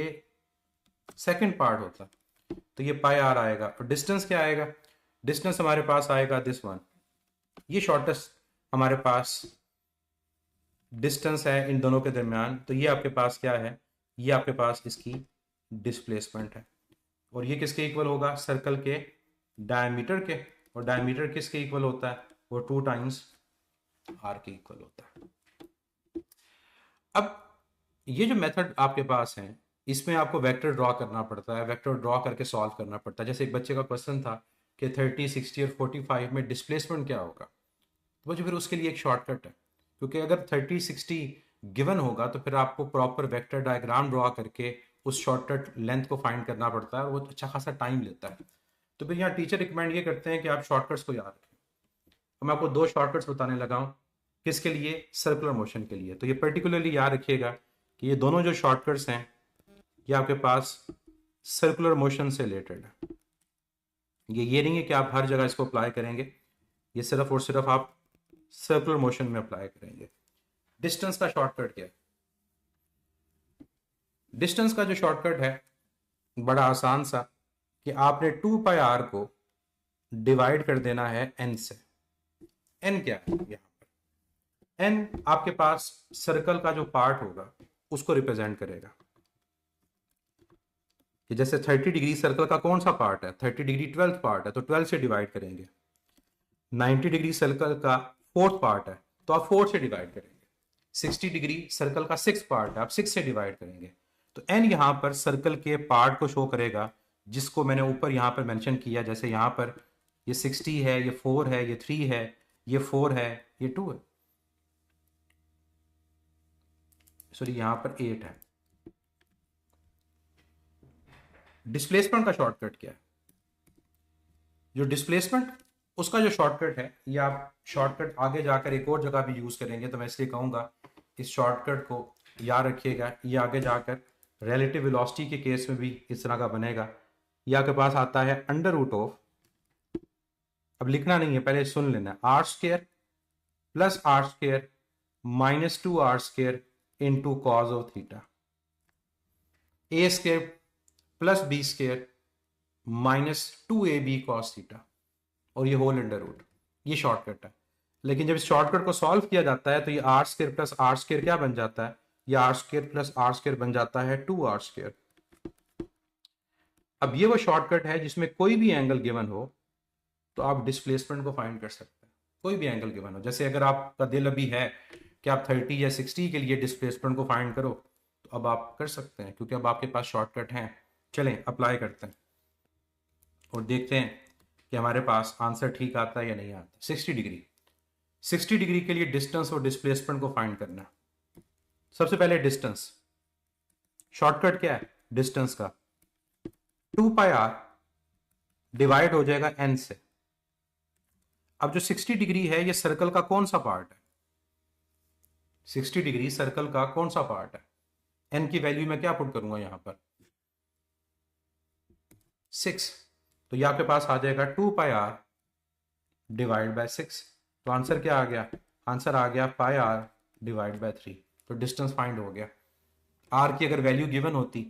सेकंड पार्ट होता, तो ये पाई आर आएगा। और डिस्टेंस क्या आएगा? डिस्टेंस हमारे पास आएगा दिस वन, ये शॉर्टेस्ट हमारे पास डिस्टेंस है इन दोनों के दरमियान। तो ये आपके पास क्या है, ये आपके पास इसकी डिस्प्लेसमेंट है। और ये किसके इक्वल होगा? सर्कल के डायमीटर के। और डायमीटर किसके इक्वल होता है? वो 2 टाइम्स आर के इक्वल होता है। अब ये जो मेथड आपके पास है, इसमें आपको वेक्टर ड्रॉ करना पड़ता है, वेक्टर ड्रॉ करके सॉल्व करना पड़ता है। जैसे एक बच्चे का क्वेश्चन था कि 30, 60 और 45 में डिस्प्लेसमेंट क्या होगा, तो मुझे फिर उसके लिए एक शॉर्टकट है, क्योंकि अगर 30, 60 गिवन होगा तो फिर आपको प्रॉपर वेक्टर डायग्राम ड्रॉ करके उस शॉर्टकट लेंथ को फाइंड करना पड़ता है, और वो अच्छा खासा टाइम लेता है। तो फिर यहाँ टीचर रिकमेंड ये करते हैं कि आप शॉर्टकट्स को याद रखें। तो मैं आपको 2 शॉर्टकट्स बताने लगा हूँ, किसके लिए? सर्कुलर मोशन के लिए। तो ये पर्टिकुलरली याद रखिएगा कि ये दोनों जो शॉर्टकट्स हैं ये आपके पास सर्कुलर मोशन से रिलेटेड है। ये नहीं है कि आप हर जगह इसको अप्लाई करेंगे, ये सिर्फ और सिर्फ आप सर्कुलर मोशन में अप्लाई करेंगे। डिस्टेंस का शॉर्टकट क्या है? डिस्टेंस का जो शॉर्टकट है बड़ा आसान सा, कि आपने 2 पाई आर को डिवाइड कर देना है एन से। एन क्या है यहां पर? एन आपके पास सर्कल का जो पार्ट होगा उसको रिप्रेजेंट करेगा। कि जैसे 30 डिग्री सर्कल का कौन सा पार्ट है? 30 डिग्री 12th पार्ट है, तो 12 से डिवाइड करेंगे। 90 डिग्री सर्कल का 4th पार्ट है, तो आप 4 से डिवाइड करेंगे। 60 डिग्री सर्कल का 6th पार्ट है, आप 6 से डिवाइड करेंगे। तो एन यहां पर सर्कल के पार्ट को शो करेगा, जिसको मैंने ऊपर यहां पर मेंशन किया। जैसे यहां पर ये 60 है, ये 4 है, ये 3 है, ये 4 है, ये 2 है, सॉरी यहां पर 8 है। डिस्प्लेसमेंट का शॉर्टकट क्या है? जो डिस्प्लेसमेंट उसका जो शॉर्टकट है, ये आप शॉर्टकट आगे जाकर एक और जगह भी यूज करेंगे, तो मैं इसलिए कहूंगा इस शॉर्टकट को याद रखिएगा। ये आगे जाकर रिलेटिव वेलोसिटी के केस में भी इस तरह का बनेगा। ये आपके पास आता है अंडर रूट ऑफ, अब लिखना नहीं है, पहले सुन लेना, r square plus r square minus 2 r square into cos of theta, a square plus b square minus 2ab cos theta, और ये होल अंडर रूट। ये शॉर्टकट है। लेकिन जब इस शॉर्टकट को सॉल्व किया जाता है तो ये r square plus r square क्या बन जाता है? ये r square plus r square बन जाता है 2 आर स्क्वायर। अब ये वो शॉर्टकट है जिसमें कोई भी एंगल गिवन हो तो आप डिस्प्लेसमेंट को फाइंड कर सकते हैं। कोई भी एंगल गिवन हो, जैसे अगर आपका दिल अभी है कि आप 30 या 60 के लिए डिस्प्लेसमेंट को फाइंड करो, तो अब आप कर सकते हैं, क्योंकि अब आपके पास शॉर्टकट है। चलें अप्लाई करते हैं और देखते हैं कि हमारे पास आंसर ठीक आता है या नहीं आता। 60 डिग्री के लिए डिस्टेंस और डिस्प्लेसमेंट को फाइंड करना। सबसे पहले डिस्टेंस, शॉर्टकट क्या है डिस्टेंस का? 2 पाई आर डिवाइड हो जाएगा एन से। अब जो 60 डिग्री है ये सर्कल का कौन सा पार्ट है? 60 डिग्री सर्कल का कौन सा पार्ट है? एन की वैल्यू मैं क्या पुट करूंगा यहां पर? 6। तो ये आपके पास आ जाएगा 2 पाई आर डिवाइड बाय 6। तो आंसर क्या आ गया? आंसर आ गया पाई आर डिवाइड बाय 3। तो डिस्टेंस फाइंड हो गया। आर की अगर वैल्यू गिवन होती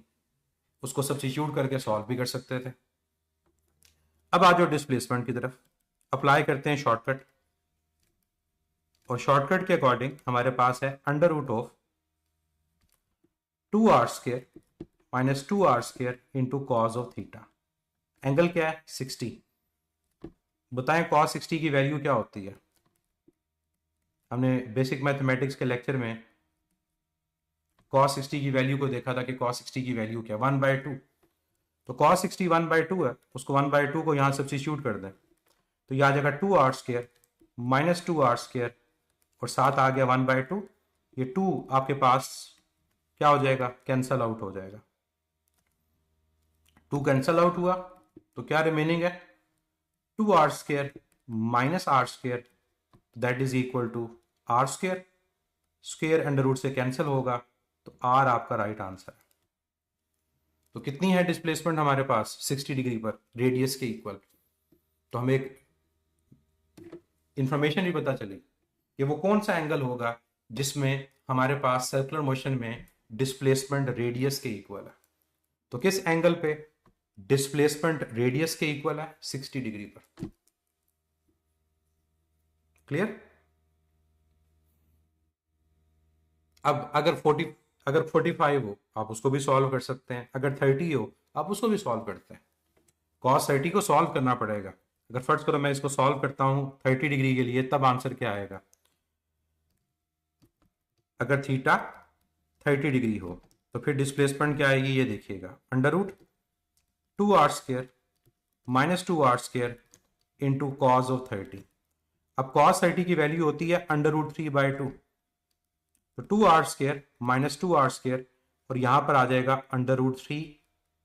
उसको सब्स्टिट्यूट करके सॉल्व भी कर सकते थे। अब आ जाओ डिस्प्लेसमेंट की तरफ, अप्लाई करते हैं शॉर्टकट। और शॉर्टकट के अकॉर्डिंग हमारे पास है under root of 2 r square minus 2 r square into cos of theta. Angle क्या है 60। बताएं cos 60 की वैल्यू क्या होती है। हमने बेसिक मैथमेटिक्स के लेक्चर में cos 60 की वैल्यू को देखा था कि cos 60 की वैल्यू क्या 1/2। तो cos 60 1/2 है, उसको 1/2 को यहां सब्स्टिट्यूट कर दें तो यह आ जाएगा 2r² माइनस 2r² और साथ आ गया 1/2। ये 2 आपके पास क्या हो जाएगा, कैंसल आउट हो जाएगा। 2 कैंसल आउट हुआ तो क्या रिमेनिंग है 2r² minus r², that is equal to r²। Square under root से कैंसिल होगा तो r आपका राइट आंसर है। तो कितनी है डिस्प्लेसमेंट हमारे पास 60 डिग्री पर रेडियस के इक्वल। तो हमें एक इंफॉर्मेशन भी पता चली कि वो कौन सा एंगल होगा जिसमें हमारे पास सर्कुलर मोशन में डिस्प्लेसमेंट रेडियस के इक्वल है। तो किस एंगल पे डिस्प्लेसमेंट रेडियस के इक्वल है 60 डिग्री पर। क्लियर। अब अगर 45 हो आप उसको भी सॉल्व कर सकते हैं, अगर 30 हो आप उसको भी सॉल्व करते हैं। cos 30 को सॉल्व करना पड़ेगा। अगर फर्स्ट करो मैं इसको सॉल्व करता हूं 30 डिग्री के लिए, तब आंसर क्या आएगा। अगर थीटा 30 डिग्री हो तो फिर डिस्प्लेसमेंट क्या आएगी, ये देखिएगा √2r² minus 2r² into cos of 30। अब cos 30 की वैल्यू होती है √3/2, तो 2r² माइनस 2r² और यहां पर आ जाएगा √3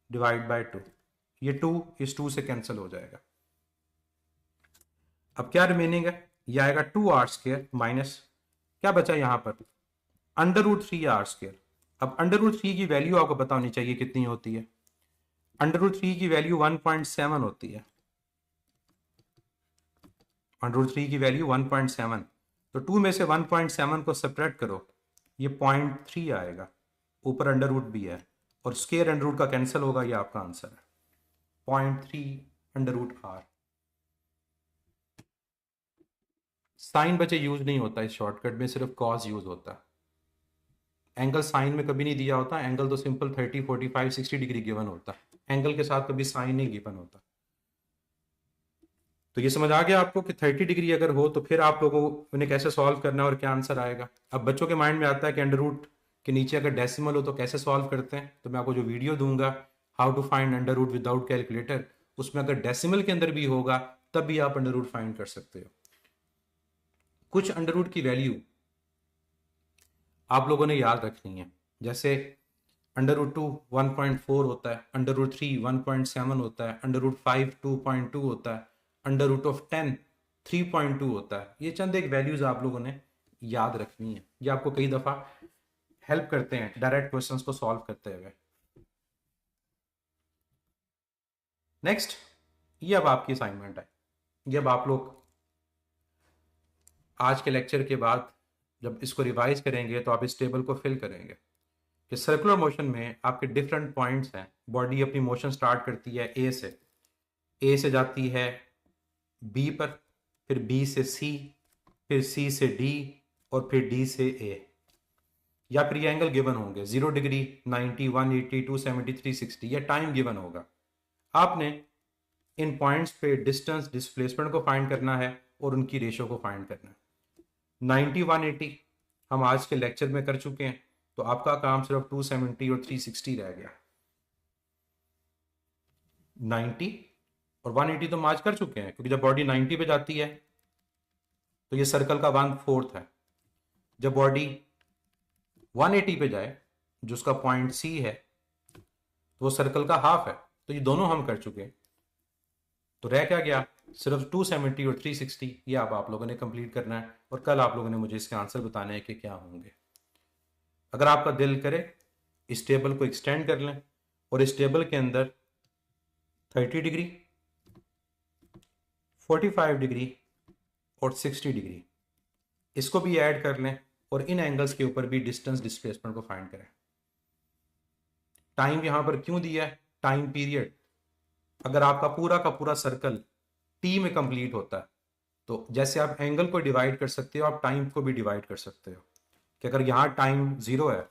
डिवाइड बाय 2। ये 2 इस 2 से कैंसिल हो जाएगा। अब क्या रिमेनिंग है, ये आएगा 2r² माइनस क्या बचा यहां पर √3r²। अब √3 की वैल्यू आपको पता होनी चाहिए कितनी होती है। √3 की वैल्यू 1.7 होती है। √3 की वैल्यू 1.7, तो 2 में से 1.7 को सब्ट्रैक्ट करो, ये 0.3 आएगा। ऊपर अंडर रूट भी है और स्क्वायर अंडर रूट का कैंसिल होगा, ये आपका आंसर है 0.3√r। साइन बचे यूज नहीं होता इस शॉर्टकट में, सिर्फ कॉस यूज होता है। एंगल साइन में कभी नहीं दिया होता, एंगल तो सिंपल 30, 45, 60 डिग्री गिवन होता है। एंगल के साथ कभी साइन नहीं गिवन होता। तो ये समझ आ गया आपको कि 30 डिग्री अगर हो तो फिर आप लोगों को उन्हें कैसे सॉल्व करना है और क्या आंसर आएगा। अब बच्चों के माइंड में आता है कि अंडर रूट के नीचे अगर डेसिमल हो तो कैसे सॉल्व करते हैं। तो मैं आपको जो वीडियो दूंगा how to find under root without calculator, उसमें अगर डेसिमल के अंदर भी होगा तब भी आप अंडर रूट फाइंड कर सकते हो। कुछ अंडर रूट की वैल्यू आप लोगों ने याद रखनी है, जैसे √2 1.4 होता है, √3 1.7 होता है, √5 2.2 होता है, √10 3.2 होता है। ये चंद एक वैल्यूज आप लोगों ने याद रखनी है, ये आपको कई दफा हेल्प करते हैं डायरेक्ट क्वेश्चंस को सॉल्व करते हुए। नेक्स्ट, ये अब आपकी असाइनमेंट है। ये अब आप लोग आज के लेक्चर के बाद जब इसको रिवाइज करेंगे तो आप इस टेबल को फिल करेंगे कि सर्कुलर मोशन में आपके डिफरेंट पॉइंट्स हैं। बॉडी अपनी मोशन स्टार्ट करती है ए से जाती है बी पर, फिर बी से सी, फिर सी से डी और फिर डी से ए। या फिर ये एंगल गिवन होंगे 0 डिग्री 90 180 270 360, या टाइम गिवन होगा। आपने इन पॉइंट्स पे डिस्टेंस डिस्प्लेसमेंट को फाइंड करना है और उनकी रेशियो को फाइंड करना है। 90 180 हम आज के लेक्चर में कर चुके हैं, तो आपका काम सिर्फ 270 और 360 रह गया। 90 और 180 तो हम आज कर चुके हैं, क्योंकि जब बॉडी 90 पे जाती है तो ये सर्कल का 1/4 है। जब बॉडी 180 पे जाए जो उसका पॉइंट सी है तो वो सर्कल का हाफ है। तो ये दोनों हम कर चुके हैं, तो रह क्या गया सिर्फ 270 और 360। ये अब आप लोगों ने कंप्लीट करना है और कल आप लोगों ने मुझे इसके आंसर बताने हैं कि क्या होंगे। अगर आपका दिल करे इस टेबल को एक्सटेंड कर लें और इस टेबल के अंदर 30 डिग्री 45 डिग्री और 60 डिग्री इसको भी ऐड कर लें और इन एंगल्स के ऊपर भी डिस्टेंस डिस्प्लेसमेंट को फाइंड करें। टाइम यहां पर क्यों दिया है, टाइम पीरियड। अगर आपका पूरा का पूरा सर्कल टी में कंप्लीट होता है तो जैसे आप एंगल को डिवाइड कर सकते हो आप टाइम को भी डिवाइड कर सकते हो कि अगर यहां टाइम 0 है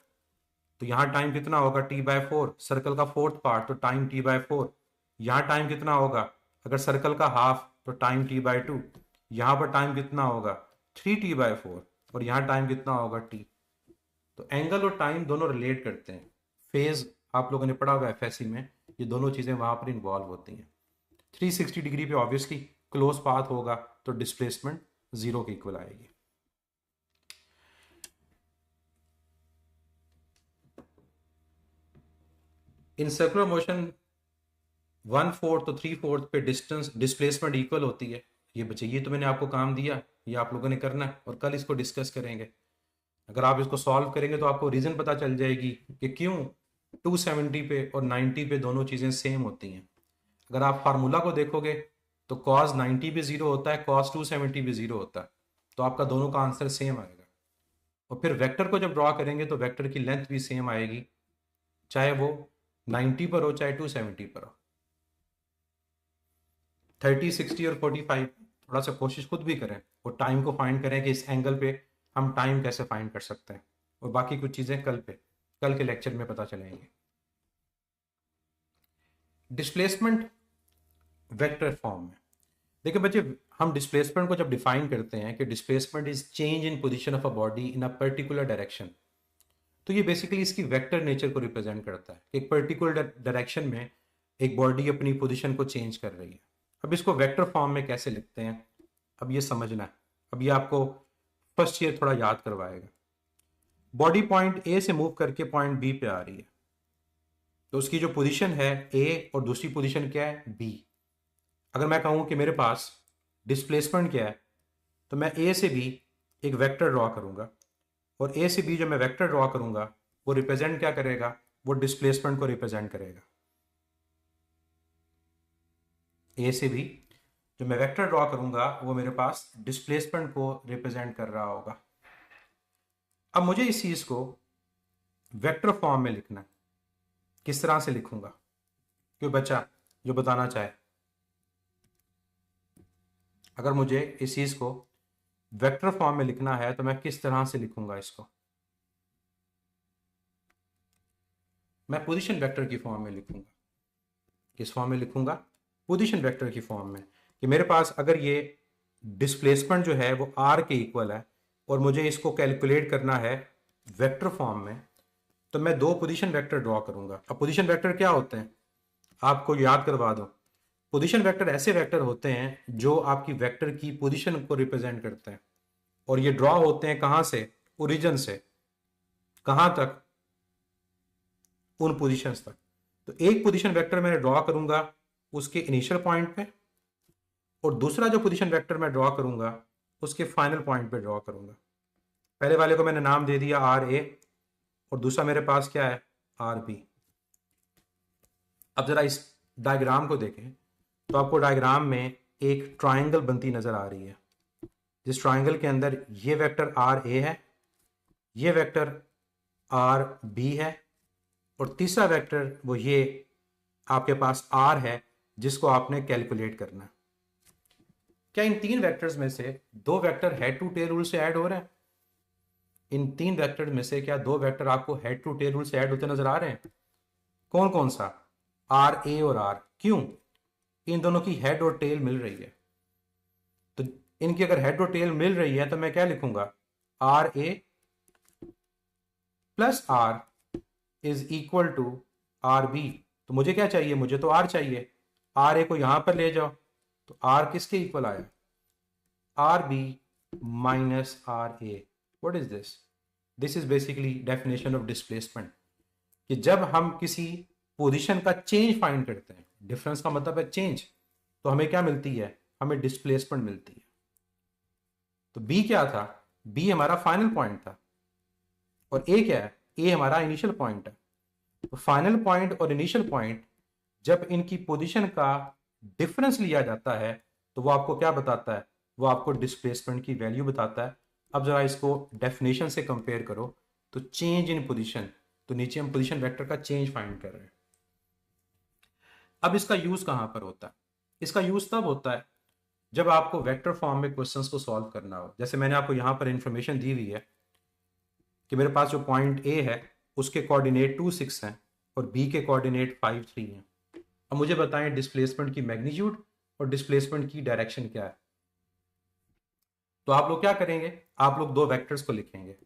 तो यहां टाइम कितना होगा T/4, सर्कल का 4th पार्ट, तो टाइम T/4। यहाँ टाइम कितना होगा, अगर सर्कल का हाफ तो टाइम t/2, यहाँ पर टाइम कितना होगा 3t/4, और यहाँ टाइम कितना होगा t। तो एंगल और टाइम दोनों रिलेट करते हैं। फेज आप लोगों ने पढ़ा होगा एफएससी में, ये दोनों चीजें वहां पर इन्वॉल्व होती हैं। 360 डिग्री पे ऑब्वियसली क्लोज पाथ होगा तो डिस्प्लेसमेंट 0 के इक्वल आएगी। इन सर्कुलर मोशन 1/4 तो 3/4 पे डिस्टेंस डिस्प्लेसमेंट इक्वल होती है। ये बच्चे, ये तो मैंने आपको काम दिया, ये आप लोगों ने करना है और कल इसको डिस्कस करेंगे। अगर आप इसको सॉल्व करेंगे तो आपको रीजन पता चल जाएगी कि क्यों 270 पे और 90 पे दोनों चीजें सेम होती हैं। अगर आप फार्मूला को देखोगे तो cos 90 भी 0 होता है, cos 270 भी 0 होता है, तो आपका दोनों का आंसर सेम आएगा। और फिर वेक्टर को जब ड्रॉ करेंगे तो वेक्टर की लेंथ भी सेम आएगी, चाहे वो 90 पर हो चाहे 270 पर हो। 30, 60 और 45 थोड़ा सा कोशिश खुद भी करें और टाइम को फाइंड करें कि इस एंगल पे हम टाइम कैसे फाइंड कर सकते हैं, और बाकी कुछ चीजें कल के लेक्चर में पता चलेंगे। डिस्प्लेसमेंट वेक्टर फॉर्म में देखिए बच्चे, हम डिस्प्लेसमेंट को जब डिफाइन करते हैं कि displacement is change in position of a body in a particular direction, तो ये बेसिकली इसकी वेक्टर नेचर को रिप्रेजेंट करता है कि एक पर्टिकुलर डायरेक्शन में एक बॉडी अपनी पोजीशन को चेंज कर रही है। अब इसको वेक्टर फॉर्म में कैसे लिखते हैं, अब ये समझना है। अब ये आपको फर्स्ट ईयर थोड़ा याद करवाएगा। बॉडी पॉइंट ए से मूव करके पॉइंट बी पे आ रही है, तो उसकी जो पोजीशन है ए और दूसरी पोजीशन क्या है बी। अगर मैं कहूं कि मेरे पास डिस्प्लेसमेंट क्या है, तो मैं ए से बी एक वेक्टर ड्रॉ करूंगा, और ए से बी जो मैं वेक्टर ड्रॉ करूंगा वो रिप्रेजेंट क्या करेगा, वो डिस्प्लेसमेंट को रिप्रेजेंट करेगा। ए से बी जो मैं वेक्टर ड्रॉ करूंगा वो मेरे पास डिस्प्लेसमेंट को रिप्रेजेंट कर रहा होगा। अब मुझे इस चीज को वेक्टर फॉर्म में लिखना है। किस तरह से लिखूंगा, कोई बच्चा जो बताना चाहे। अगर मुझे इस चीज को वेक्टर फॉर्म में लिखना है तो मैं किस तरह से लिखूंगा इसको, मैं पोजीशन वेक्टर की फॉर्म में लिखूंगा। किस फॉर्म में लिखूंगा, पोजीशन वेक्टर की फॉर्म में, कि मेरे पास अगर ये डिस्प्लेसमेंट जो है वो आर के इक्वल है और मुझे इसको कैलकुलेट करना है वेक्टर फॉर्म में, तो मैं दो पोजीशन वेक्टर ड्रॉ करूंगा। अब पोजीशन वेक्टर क्या होते हैं आपको याद करवा दूं। पोजीशन वेक्टर ऐसे वेक्टर होते हैं जो आपकी वेक्टर की पोजीशन को रिप्रेजेंट करते हैं, और ये ड्रॉ होते हैं कहां से, ओरिजिन से कहां तक, उन पोजीशंस तक। तो एक पोजीशन वेक्टर मैं ड्रॉ करूंगा उसके इनिशियल पॉइंट पे, और दूसरा जो पोजीशन वेक्टर मैं ड्रॉ करूंगा उसके फाइनल पॉइंट पे ड्रॉ करूंगा। पहले वाले को मैंने नाम दे दिया आर ए, और दूसरा मेरे पास क्या है आर बी। अब जरा इस डायग्राम को देखें तो आपको डायग्राम में एक ट्राइंगल बनती नजर आ रही है, जिस ट्राइंगल के अंदर ये वेक्टर आर ए है, ये वेक्टर आर बी है, और तीसरा वेक्टर वो ये आपके पास आर है जिसको आपने कैलकुलेट करना है। क्या इन तीन वेक्टर्स में से दो vector head to tail rule से ऐड हो रहे हैं? इन तीन वेक्टर में से क्या दो वेक्टर आपको हेड टू टेल रूल से ऐड होते नजर आ रहे हैं? कौन कौन सा? आर ए और आर। क्यों? इन दोनों की हेड और टेल मिल रही है, तो इनकी अगर हेड और टेल मिल रही है तो मैं क्या लिखूंगा, r a plus r is equal to r b. तो मुझे क्या चाहिए, मुझे तो आर चाहिए। आर ए को यहां पर ले जाओ तो आर किसके इक्वल आया, r b minus r a. What is this? This is basically definition of displacement, कि जब हम किसी पोजीशन का चेंज फाइंड करते हैं, डिफरेंस का मतलब है चेंज, तो हमें क्या मिलती है, हमें डिस्प्लेसमेंट मिलती है। तो बी क्या था, बी हमारा फाइनल पॉइंट था, और ए क्या है, ए हमारा इनिशियल पॉइंट है। तो फाइनल पॉइंट और इनिशियल पॉइंट जब इनकी पोजीशन का डिफरेंस लिया जाता है तो वो आपको क्या बताता है, वो आपको डिस्प्लेसमेंट की वैल्यू बताता है। अब जरा इसको डेफिनेशन से कंपेयर करो तो चेंज इन पोजीशन, तो नीचे हम पोजीशन वेक्टर का चेंज फाइंड कर रहे हैं। अब इसका यूज कहां पर होता है? इसका यूज तब होता है जब आपको वेक्टर फॉर्म में क्वेश्चंस को सॉल्व करना हो। जैसे मैंने आपको यहां पर इंफॉर्मेशन दी हुई है कि मेरे पास जो पॉइंट ए है उसके कोऑर्डिनेट 2, 6 हैं और बी के कोऑर्डिनेट 5, 3 हैं। अब मुझे बताएं डिस्प्लेसमेंट की मैग्नीट्यूड और डिस्प्लेसमेंट की डायरेक्शन क्या है। तो आप लोग क्या करेंगे, आप लोग दो वेक्टर्स को लिखेंगे,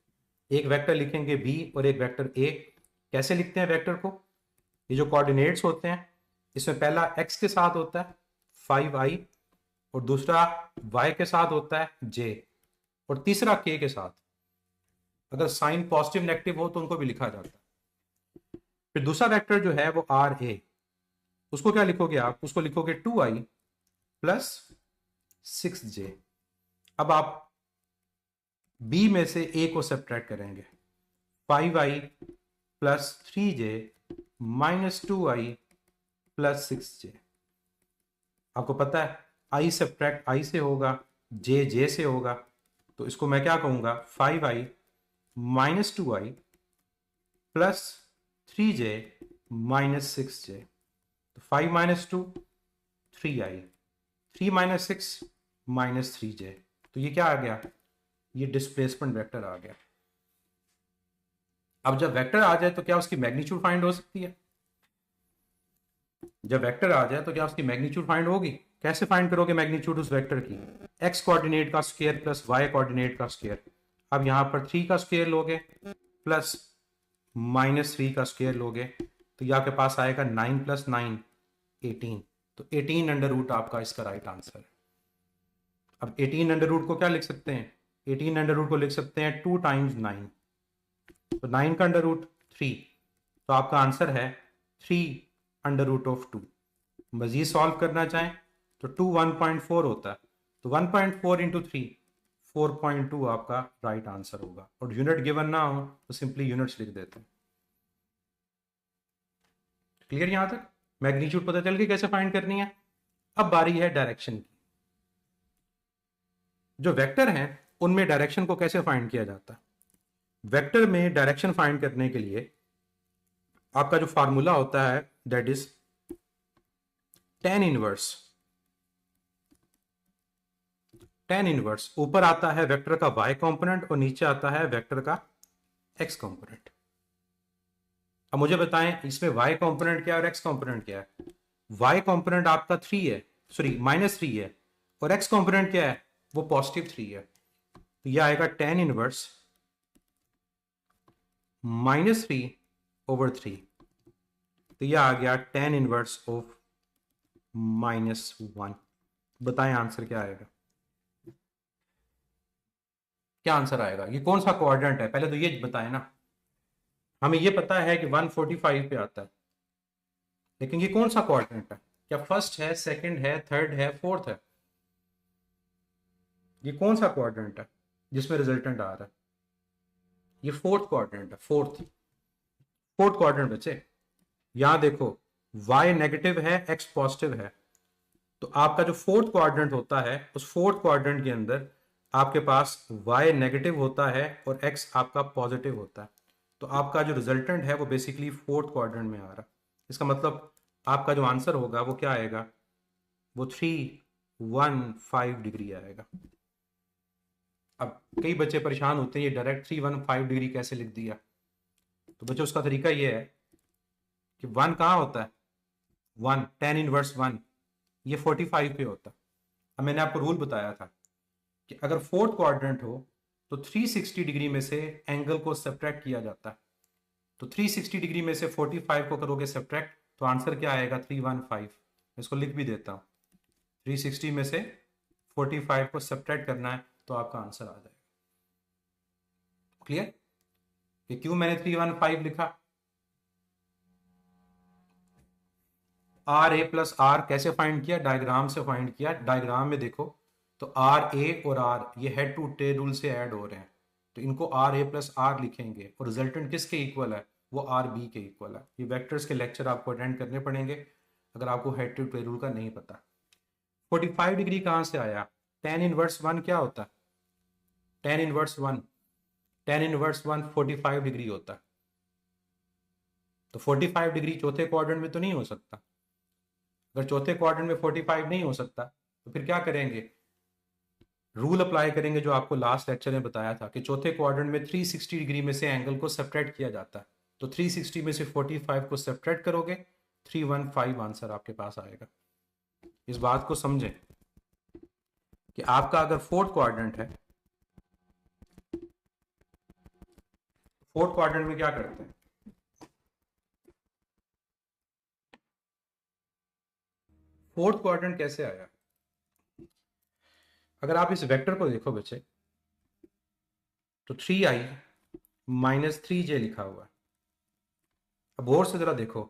एक वेक्टर लिखेंगे बी और एक वेक्टर ए। कैसे लिखते हैं वेक्टर को, ये जो कोऑर्डिनेट्स होते हैं इसमें पहला एक्स के साथ होता है 5i और दूसरा y के साथ होता है j और तीसरा k के साथ। अगर साइन पॉजिटिव नेगेटिव हो तो उनको भी लिखा जाता है। फिर दूसरा वेक्टर जो है वो आर ए, उसको क्या लिखोगे आप, उसको लिखोगे 2i प्लस 6j। अब आप b में से a को सब्ट्रैक्ट करेंगे, 5i plus 3j minus 2i plus 6j। आपको पता है i सब्ट्रैक्ट i से होगा, j से होगा, तो इसको मैं क्या कहूंगा 5i minus 2i plus 3j minus 6j। तो 5 minus 2 3i, 3 minus 6 minus 3j। तो ये क्या आ गया, ये डिस्प्लेसमेंट वेक्टर आ गया। अब जब वेक्टर आ जाए तो क्या उसकी मैग्नीट्यूड फाइंड हो सकती है, जब वेक्टर आ जाए तो क्या उसकी मैग्नीट्यूड फाइंड होगी। कैसे फाइंड करोगे मैग्नीट्यूड उस वेक्टर की, एक्स कोऑर्डिनेट का स्क्वायर प्लस वाई कोऑर्डिनेट का स्क्वायर। अब यहां पर 3 का स्क्वायर लोगे प्लस माइनस 3 का स्क्वायर लोगे तो ये आपके पास आएगा 9 प्लस 9 18। तो 18 अंडर रूट आपका इसका राइट आंसर है। अब 18 अंडर रूट को क्या लिख सकते हैं, 18 अंडर रूट को लिख सकते हैं 2 टाइम्स 9, तो 9 का अंडर रूट 3, तो आपका आंसर है 3 अंडर रूट ऑफ 2। मजीद सॉल्व करना चाहें तो 2 1.4 होता है, तो 1.4 इंटू 3 4.2 आपका राइट आंसर होगा। और यूनिट गिवन ना हो तो सिंपली यूनिट्स लिख देते हैं। क्लियर यहां तक, मैग्नीट्यूड पता चल गई कैसे फाइंड करनी है। अब बारी है डायरेक्शन की। जो वेक्टर हैं उनमें डायरेक्शन को कैसे फाइंड किया जाता है। वेक्टर में डायरेक्शन फाइंड करने के लिए आपका जो फार्मूला होता है दैट इज tan इनवर्स। ऊपर आता है वेक्टर का y कंपोनेंट और नीचे आता है वेक्टर का x कंपोनेंट। अब मुझे बताएं इसमें y कंपोनेंट क्या है और x कंपोनेंट क्या है। y कंपोनेंट आपका 3 है, सॉरी -3 है, और x कंपोनेंट क्या है, वो पॉजिटिव 3 है। तो यह आएगा tan इनवर्स -3/3। तो यह आ गया tan इनवर्स ऑफ -1। बताएं आंसर क्या आएगा, क्या आंसर आएगा, ये कौन सा क्वाड्रेंट है पहले तो ये बताएं ना। हमें ये पता है कि 145 पे आता है, लेकिन ये कौन सा क्वाड्रेंट है, क्या फर्स्ट है, सेकंड है, थर्ड है, फोर्थ है। ये कौन सा क्वाड्रेंट है जिसमें रिजल्टेंट आ रहा है, ये फोर्थ क्वाड्रेंट है। फोर्थ क्वाड्रेंट बच्चे, यहां देखो y नेगेटिव है, x पॉजिटिव है, तो आपका जो फोर्थ क्वाड्रेंट होता है उस फोर्थ क्वाड्रेंट के अंदर आपके पास y नेगेटिव होता है और x आपका पॉजिटिव होता है। तो आपका जो रिजल्टेंट है वो बेसिकली फोर्थ क्वाड्रेंट में आ रहा है। इसका मतलब आपका जो आंसर होगा वो क्या आएगा, वो 315 डिग्री आएगा। अब कई बच्चे परेशान होते हैं ये डायरेक्ट 315 डिग्री कैसे लिख दिया। तो बच्चों उसका तरीका ये है कि 1 कहाँ होता है, 1 tan इनवर्स 1 ये 45 पे होता है। अब मैंने आपको रूल बताया था कि अगर फोर्थ क्वाड्रेंट हो तो 360 डिग्री में से एंगल को सब्ट्रैक्ट किया जाता है। तो 360 डिग्री में से 45 को करोगे सब्ट्रैक्ट तो आंसर क्या आएगा 315। इसको लिख भी देता हूँ, 360 में से 45 को सब्ट्रैक्ट करना है तो आपका आंसर आ जाएगा। क्लियर कि क्यों मैंने 315 लिखा। आर ए प्लस आर कैसे फाइंड किया, डायग्राम से फाइंड किया। डायग्राम में देखो तो आर ए और आर ये हेड टू टेल रूल से ऐड हो रहे हैं, तो इनको आर ए प्लस आर लिखेंगे और रिजल्टेंट किसके इक्वल है, वो आर बी के इक्वल है। ये वेक्टर्स के लेक्चर आपको अटेंड करने पड़ेंगे अगर आपको हेड टू टेल रूल का नहीं पता। 45 डिग्री कहाँ से आया, tan इनवर्स 1 क्या होता है, tan इनवर्स 1 45 डिग्री होता है। तो 45 डिग्री चौथे क्वाड्रेंट में तो नहीं हो सकता। अगर चौथे क्वाड्रेंट में 45 नहीं हो सकता तो फिर क्या करेंगे, रूल अप्लाई करेंगे जो आपको लास्ट लेक्चर में बताया था कि चौथे क्वाड्रेंट में 360 डिग्री में से एंगल को सब्ट्रैक्ट किया जाता है। तो 360 में से 45 को सब्ट्रैक्ट करोगे 315 आंसर आपके पास आएगा। इस बात को समझें कि आपका अगर फोर्थ क्वाड्रेंट है, फोर्थ क्वाड्रेंट में क्या करते हैं, फोर्थ क्वाड्रेंट कैसे आया? अगर आप इस वेक्टर को देखो बच्चे, तो 3i माइनस 3j लिखा हुआ है। अब गौर से जरा देखो,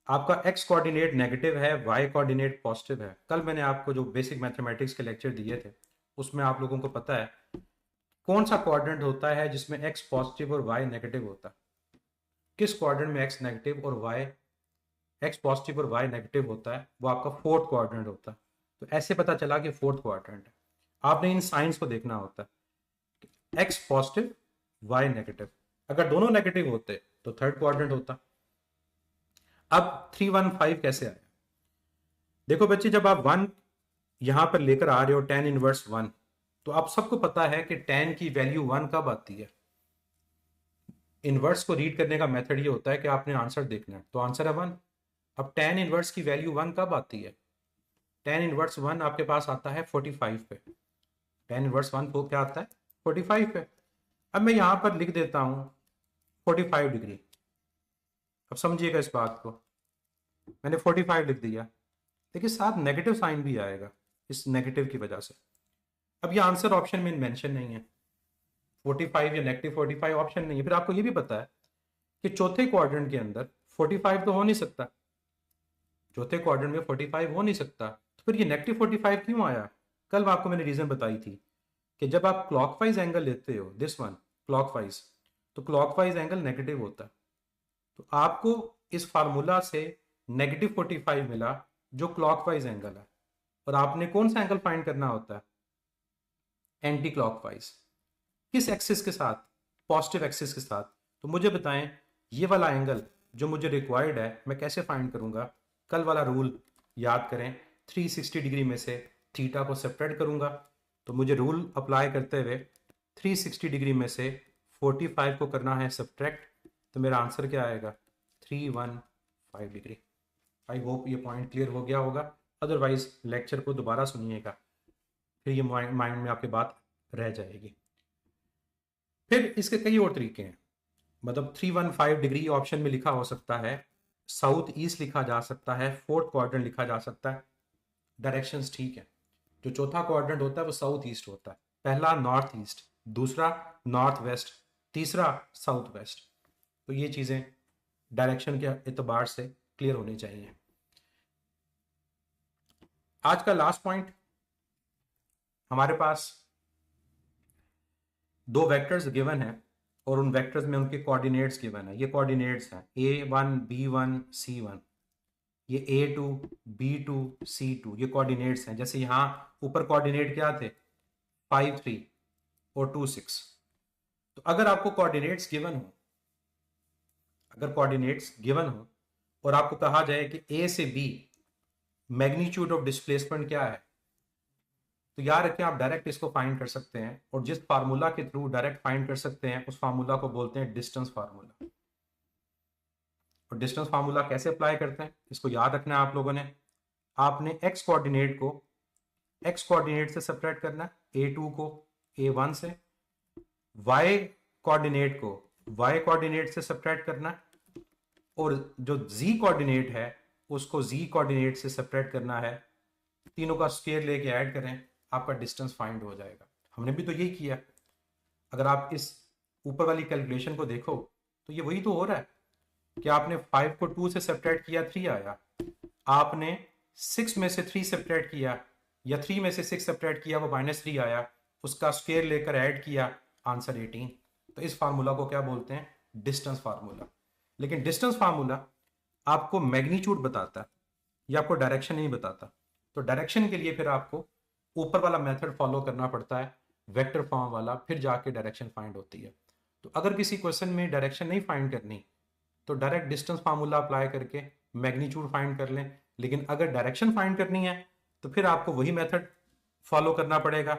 आपका x कोऑर्डिनेट नेगेटिव है, y कोऑर्डिनेट पॉजिटिव है। कल मैंने आपको जो बेसिक मैथमेटिक्स के लेक्चर दिए थे उसमें आप लोगों को पता है कौन सा क्वाड्रेंट होता है जिसमें x पॉजिटिव और y नेगेटिव होता है, किस क्वाड्रेंट में x नेगेटिव और x पॉजिटिव और y नेगेटिव होता है, वो आपका फोर्थ क्वाड्रेंट होता है। तो ऐसे पता चला कि फोर्थ क्वाड्रेंट है। आपने इन साइंस को देखना होता है, x पॉजिटिव y नेगेटिव, अगर दोनों नेगेटिव होते तो थर्ड क्वाड्रेंट होता। अब 315 कैसे आया? देखो बच्चे, जब आप 1 यहां पर लेकर आ रहे हो tan इनवर्स 1, तो आप सबको पता है कि tan की वैल्यू 1 कब आती है। इनवर्स को रीड करने का मेथड ये होता है कि आपने आंसर देखना है, तो आंसर है 1। अब tan इनवर्स की वैल्यू 1 कब आती है? tan इनवर्स 1 आपके पास आता है 45 पे। tan इनवर्स 1 को क्या आता है? 45 पे। अब मैं यहां पर लिख देता हूं 45 डिग्री। अब समझिएगा इस बात को, मैंने 45 लिख दिया, देखिए साथ नेगेटिव साइन भी आएगा इस नेगेटिव की वजह से। अब ये आंसर ऑप्शन में मेंशन नहीं है, 45 या नेगेटिव 45 ऑप्शन नहीं है। फिर आपको ये भी पता है कि चौथे क्वाड्रेंट के अंदर 45 तो हो नहीं सकता, चौथे क्वाड्रेंट में 45 हो नहीं सकता, तो फिर ये नेगेटिव 45 क्यों आया? कल आपको मैंने रीजन बताई थी कि जब आप क्लॉकवाइज एंगल लेते हो, दिस वन क्लॉकवाइज, तो क्लॉकवाइज एंगल नेगेटिव होता है। तो आपको इस फार्मूला से नेगेटिव 45 मिला जो क्लॉकवाइज एंगल है, और आपने कौन सा एंगल फाइंड करना होता है? Anti clockwise. किस एक्सिस के साथ? पॉजिटिव एक्सिस के साथ। तो मुझे बताएं, ये वाला एंगल जो मुझे रिक्वायर्ड है मैं कैसे फाइंड करूंगा? कल वाला रूल याद करें, 360 डिग्री में से थीटा को सेपरेट करूंगा। तो मुझे रूल अप्लाई करते हुए 360 डिग्री में से 45 को करना है सब्ट्रैक्ट, तो मेरा आंसर क्या आएगा? 315 डिग्री। आई होप ये पॉइंट क्लियर हो गया होगा, अदरवाइज लेक्चर को दोबारा सुनिएगा, फिर ये माइंड में आपके बात रह जाएगी। फिर इसके कई और तरीके हैं, मतलब 315 डिग्री ऑप्शन में लिखा हो सकता है, साउथ ईस्ट लिखा जा सकता है, फोर्थ क्वाड्रेंट लिखा जा सकता है। डायरेक्शंस ठीक है, जो चौथा क्वाड्रेंट होता है वो साउथ ईस्ट होता है, पहला नॉर्थ ईस्ट, दूसरा नॉर्थ वेस्ट, तीसरा साउथ वेस्ट। तो ये चीजें डायरेक्शन के एतबार से क्लियर होनी चाहिए। आज का लास्ट पॉइंट, हमारे पास दो वेक्टर्स गिवन है और उन वेक्टर्स में उनके कोऑर्डिनेट्स गिवन है। ये कोऑर्डिनेट्स हैं a1 b1 c1, ये a2 b2 c2, ये कोऑर्डिनेट्स हैं। जैसे यहां ऊपर कोऑर्डिनेट क्या थे? 5 3 और 2 6। तो अगर आपको कोऑर्डिनेट्स गिवन हो, अगर कोऑर्डिनेट्स गिवन हो और आपको कहा जाए कि a से b मैग्नीट्यूड ऑफ डिस्प्लेसमेंट क्या है, तो याद रखें आप डायरेक्ट इसको फाइंड कर सकते हैं, और जिस फार्मूला के थ्रू डायरेक्ट फाइंड कर सकते हैं उस फार्मूला को बोलते हैं डिस्टेंस फार्मूला। और डिस्टेंस फार्मूला कैसे अप्लाई करते हैं इसको याद रखना है आप लोगों ने। आपने x कोऑर्डिनेट को x कोऑर्डिनेट से सेपरेट करना है, a2 को a1 से, y कोऑर्डिनेट को y कोऑर्डिनेट से सेपरेट करना है, और जो z कोऑर्डिनेट है उसको z कोऑर्डिनेट से सेपरेट करना है। तीनों का स्क्वायर लेके ऐड करें, आपका डिस्टेंस फाइंड हो जाएगा। हमने भी तो यही किया। अगर आप इस ऊपर वाली कैलकुलेशन को देखो तो ये वही तो हो रहा है कि आपने 5 को 2 से सेपरेट किया, 3 आया। आपने 6 में से 3 सेपरेट किया या 3 में से 6 सेपरेट किया, वो -3 आया, उसका स्क्वायर लेकर ऐड किया, आंसर 18। तो इस फार्मूला को क्या बोलते हैं? Distance formula. लेकिन डिस्टेंस फार्मूला आपको मैग्नीट्यूड बताता है, या आपको डायरेक्शन नहीं बताता। तो डायरेक्शन के लिए फिर आपको ऊपर वाला मेथड फॉलो करना पड़ता है, वेक्टर फॉर्म वाला, फिर जाके डायरेक्शन फाइंड होती है। तो अगर किसी क्वेश्चन में डायरेक्शन नहीं फाइंड करनी तो डायरेक्ट डिस्टेंस फार्मूला अप्लाई करके मैग्नीट्यूड फाइंड कर लें। लेकिन अगर डायरेक्शन फाइंड करनी है तो फिर आपको वही मेथड फॉलो करना पड़ेगा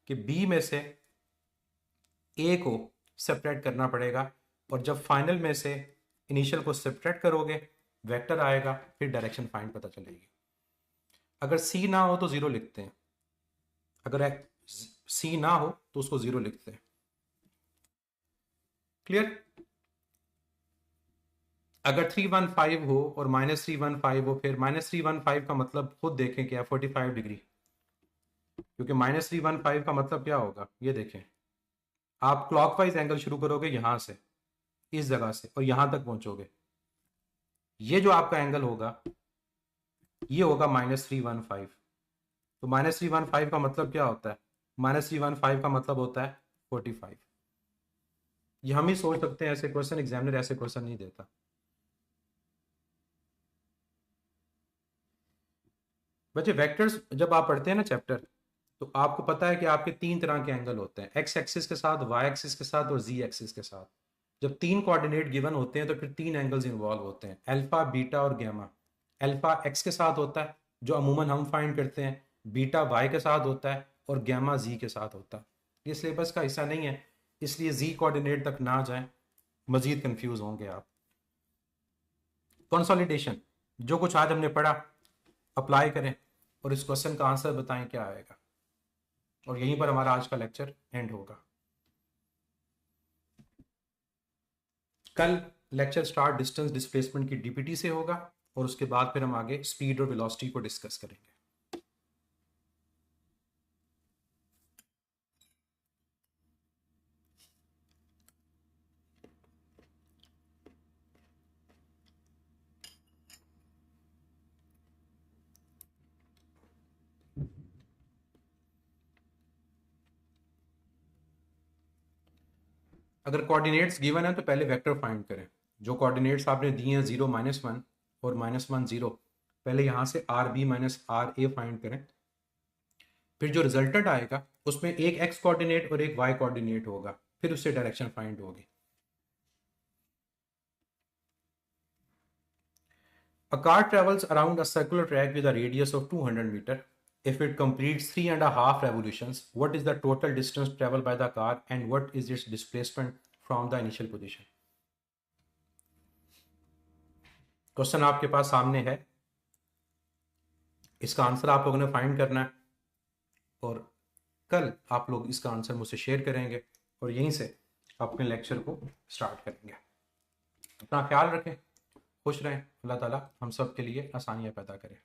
कि बी में से ए को सेपरेट करना पड़ेगा, और जब फाइनल में से इनिशियल को सेपरेट करोगे वेक्टर आएगा, फिर डायरेक्शन फाइंड पता चलेगी। अगर सी ना हो तो जीरो लिखते हैं, अगर सी ना हो तो उसको जीरो लिखते हैं। क्लियर? अगर 315 हो और -315 हो, फिर -315 का मतलब खुद देखें क्या, 45 डिग्री, क्योंकि -315 का मतलब क्या होगा, ये देखें, आप क्लॉकवाइज एंगल शुरू करोगे यहां से, इस जगह से, और यहां तक पहुंचोगे, ये जो आपका एंगल होगा ये होगा -315। तो -315 का मतलब क्या होता है, -315 का मतलब होता है 45। ये हम ही सोच सकते हैं, ऐसे क्वेश्चन एग्जामिनर ऐसे क्वेश्चन नहीं देता। बच्चे वेक्टर्स जब आप पढ़ते हैं ना चैप्टर, तो आपको पता है कि आपके तीन तरह के एंगल होते हैं, एक्स एक्सिस के साथ, वाई एक्सिस के साथ और जी एक्सिस के साथ। जब तीन कोऑर्डिनेट गिवन होते हैं तो फिर तीन एंगल्स इन्वॉल्व होते हैं, अल्फा, बीटा और गैमा। अल्फा एक्स के साथ होता है जो अमूमन हम फाइंड करते हैं, बीटा वाई के साथ होता है और गैमा जी के साथ होता है। ये सिलेबस का हिस्सा नहीं है, इसलिए जी कोऑर्डिनेट तक ना जाएं, मजीद कंफ्यूज होंगे आप। कंसोलिडेशन, जो कुछ आज हमने पढ़ा अप्लाई करें और इस क्वेश्चन का आंसर बताएं क्या आएगा, और यहीं पर हमारा आज का लेक्चर एंड होगा। कल लेक्चर स्टार्ट डिस्टेंस डिस्प्लेसमेंट की डीपीटी से होगा, और उसके बाद फिर हम आगे स्पीड और वेलोसिटी को डिस्कस करेंगे। अगर कोऑर्डिनेट्स गिवन है तो पहले वेक्टर फाइंड करें। जो कोऑर्डिनेट्स आपने दिए हैं 0 -1 और -1 0, पहले यहां से r b minus r a find करें। फिर जो रिजल्टेंट आएगा उसमें एक एक्स कोऑर्डिनेट और एक वाई कोऑर्डिनेट होगा, फिर उससे डायरेक्शन फाइंड होगी। A car travels around a circular track with a radius of 200 meter. If it completes 3.5 revolutions, what is the total distance traveled by the car and what is its displacement from the initial position? Question आपके पास सामने है, इसका answer आप लोगों ने find करना है, और कल आप लोग इसका आंसर मुझसे शेयर करेंगे और यहीं से अपने लेक्चर को स्टार्ट करेंगे। अपना ख्याल रखें, खुश रहें, अल्लाह ताला हम सब के लिए आसानियां पैदा करें।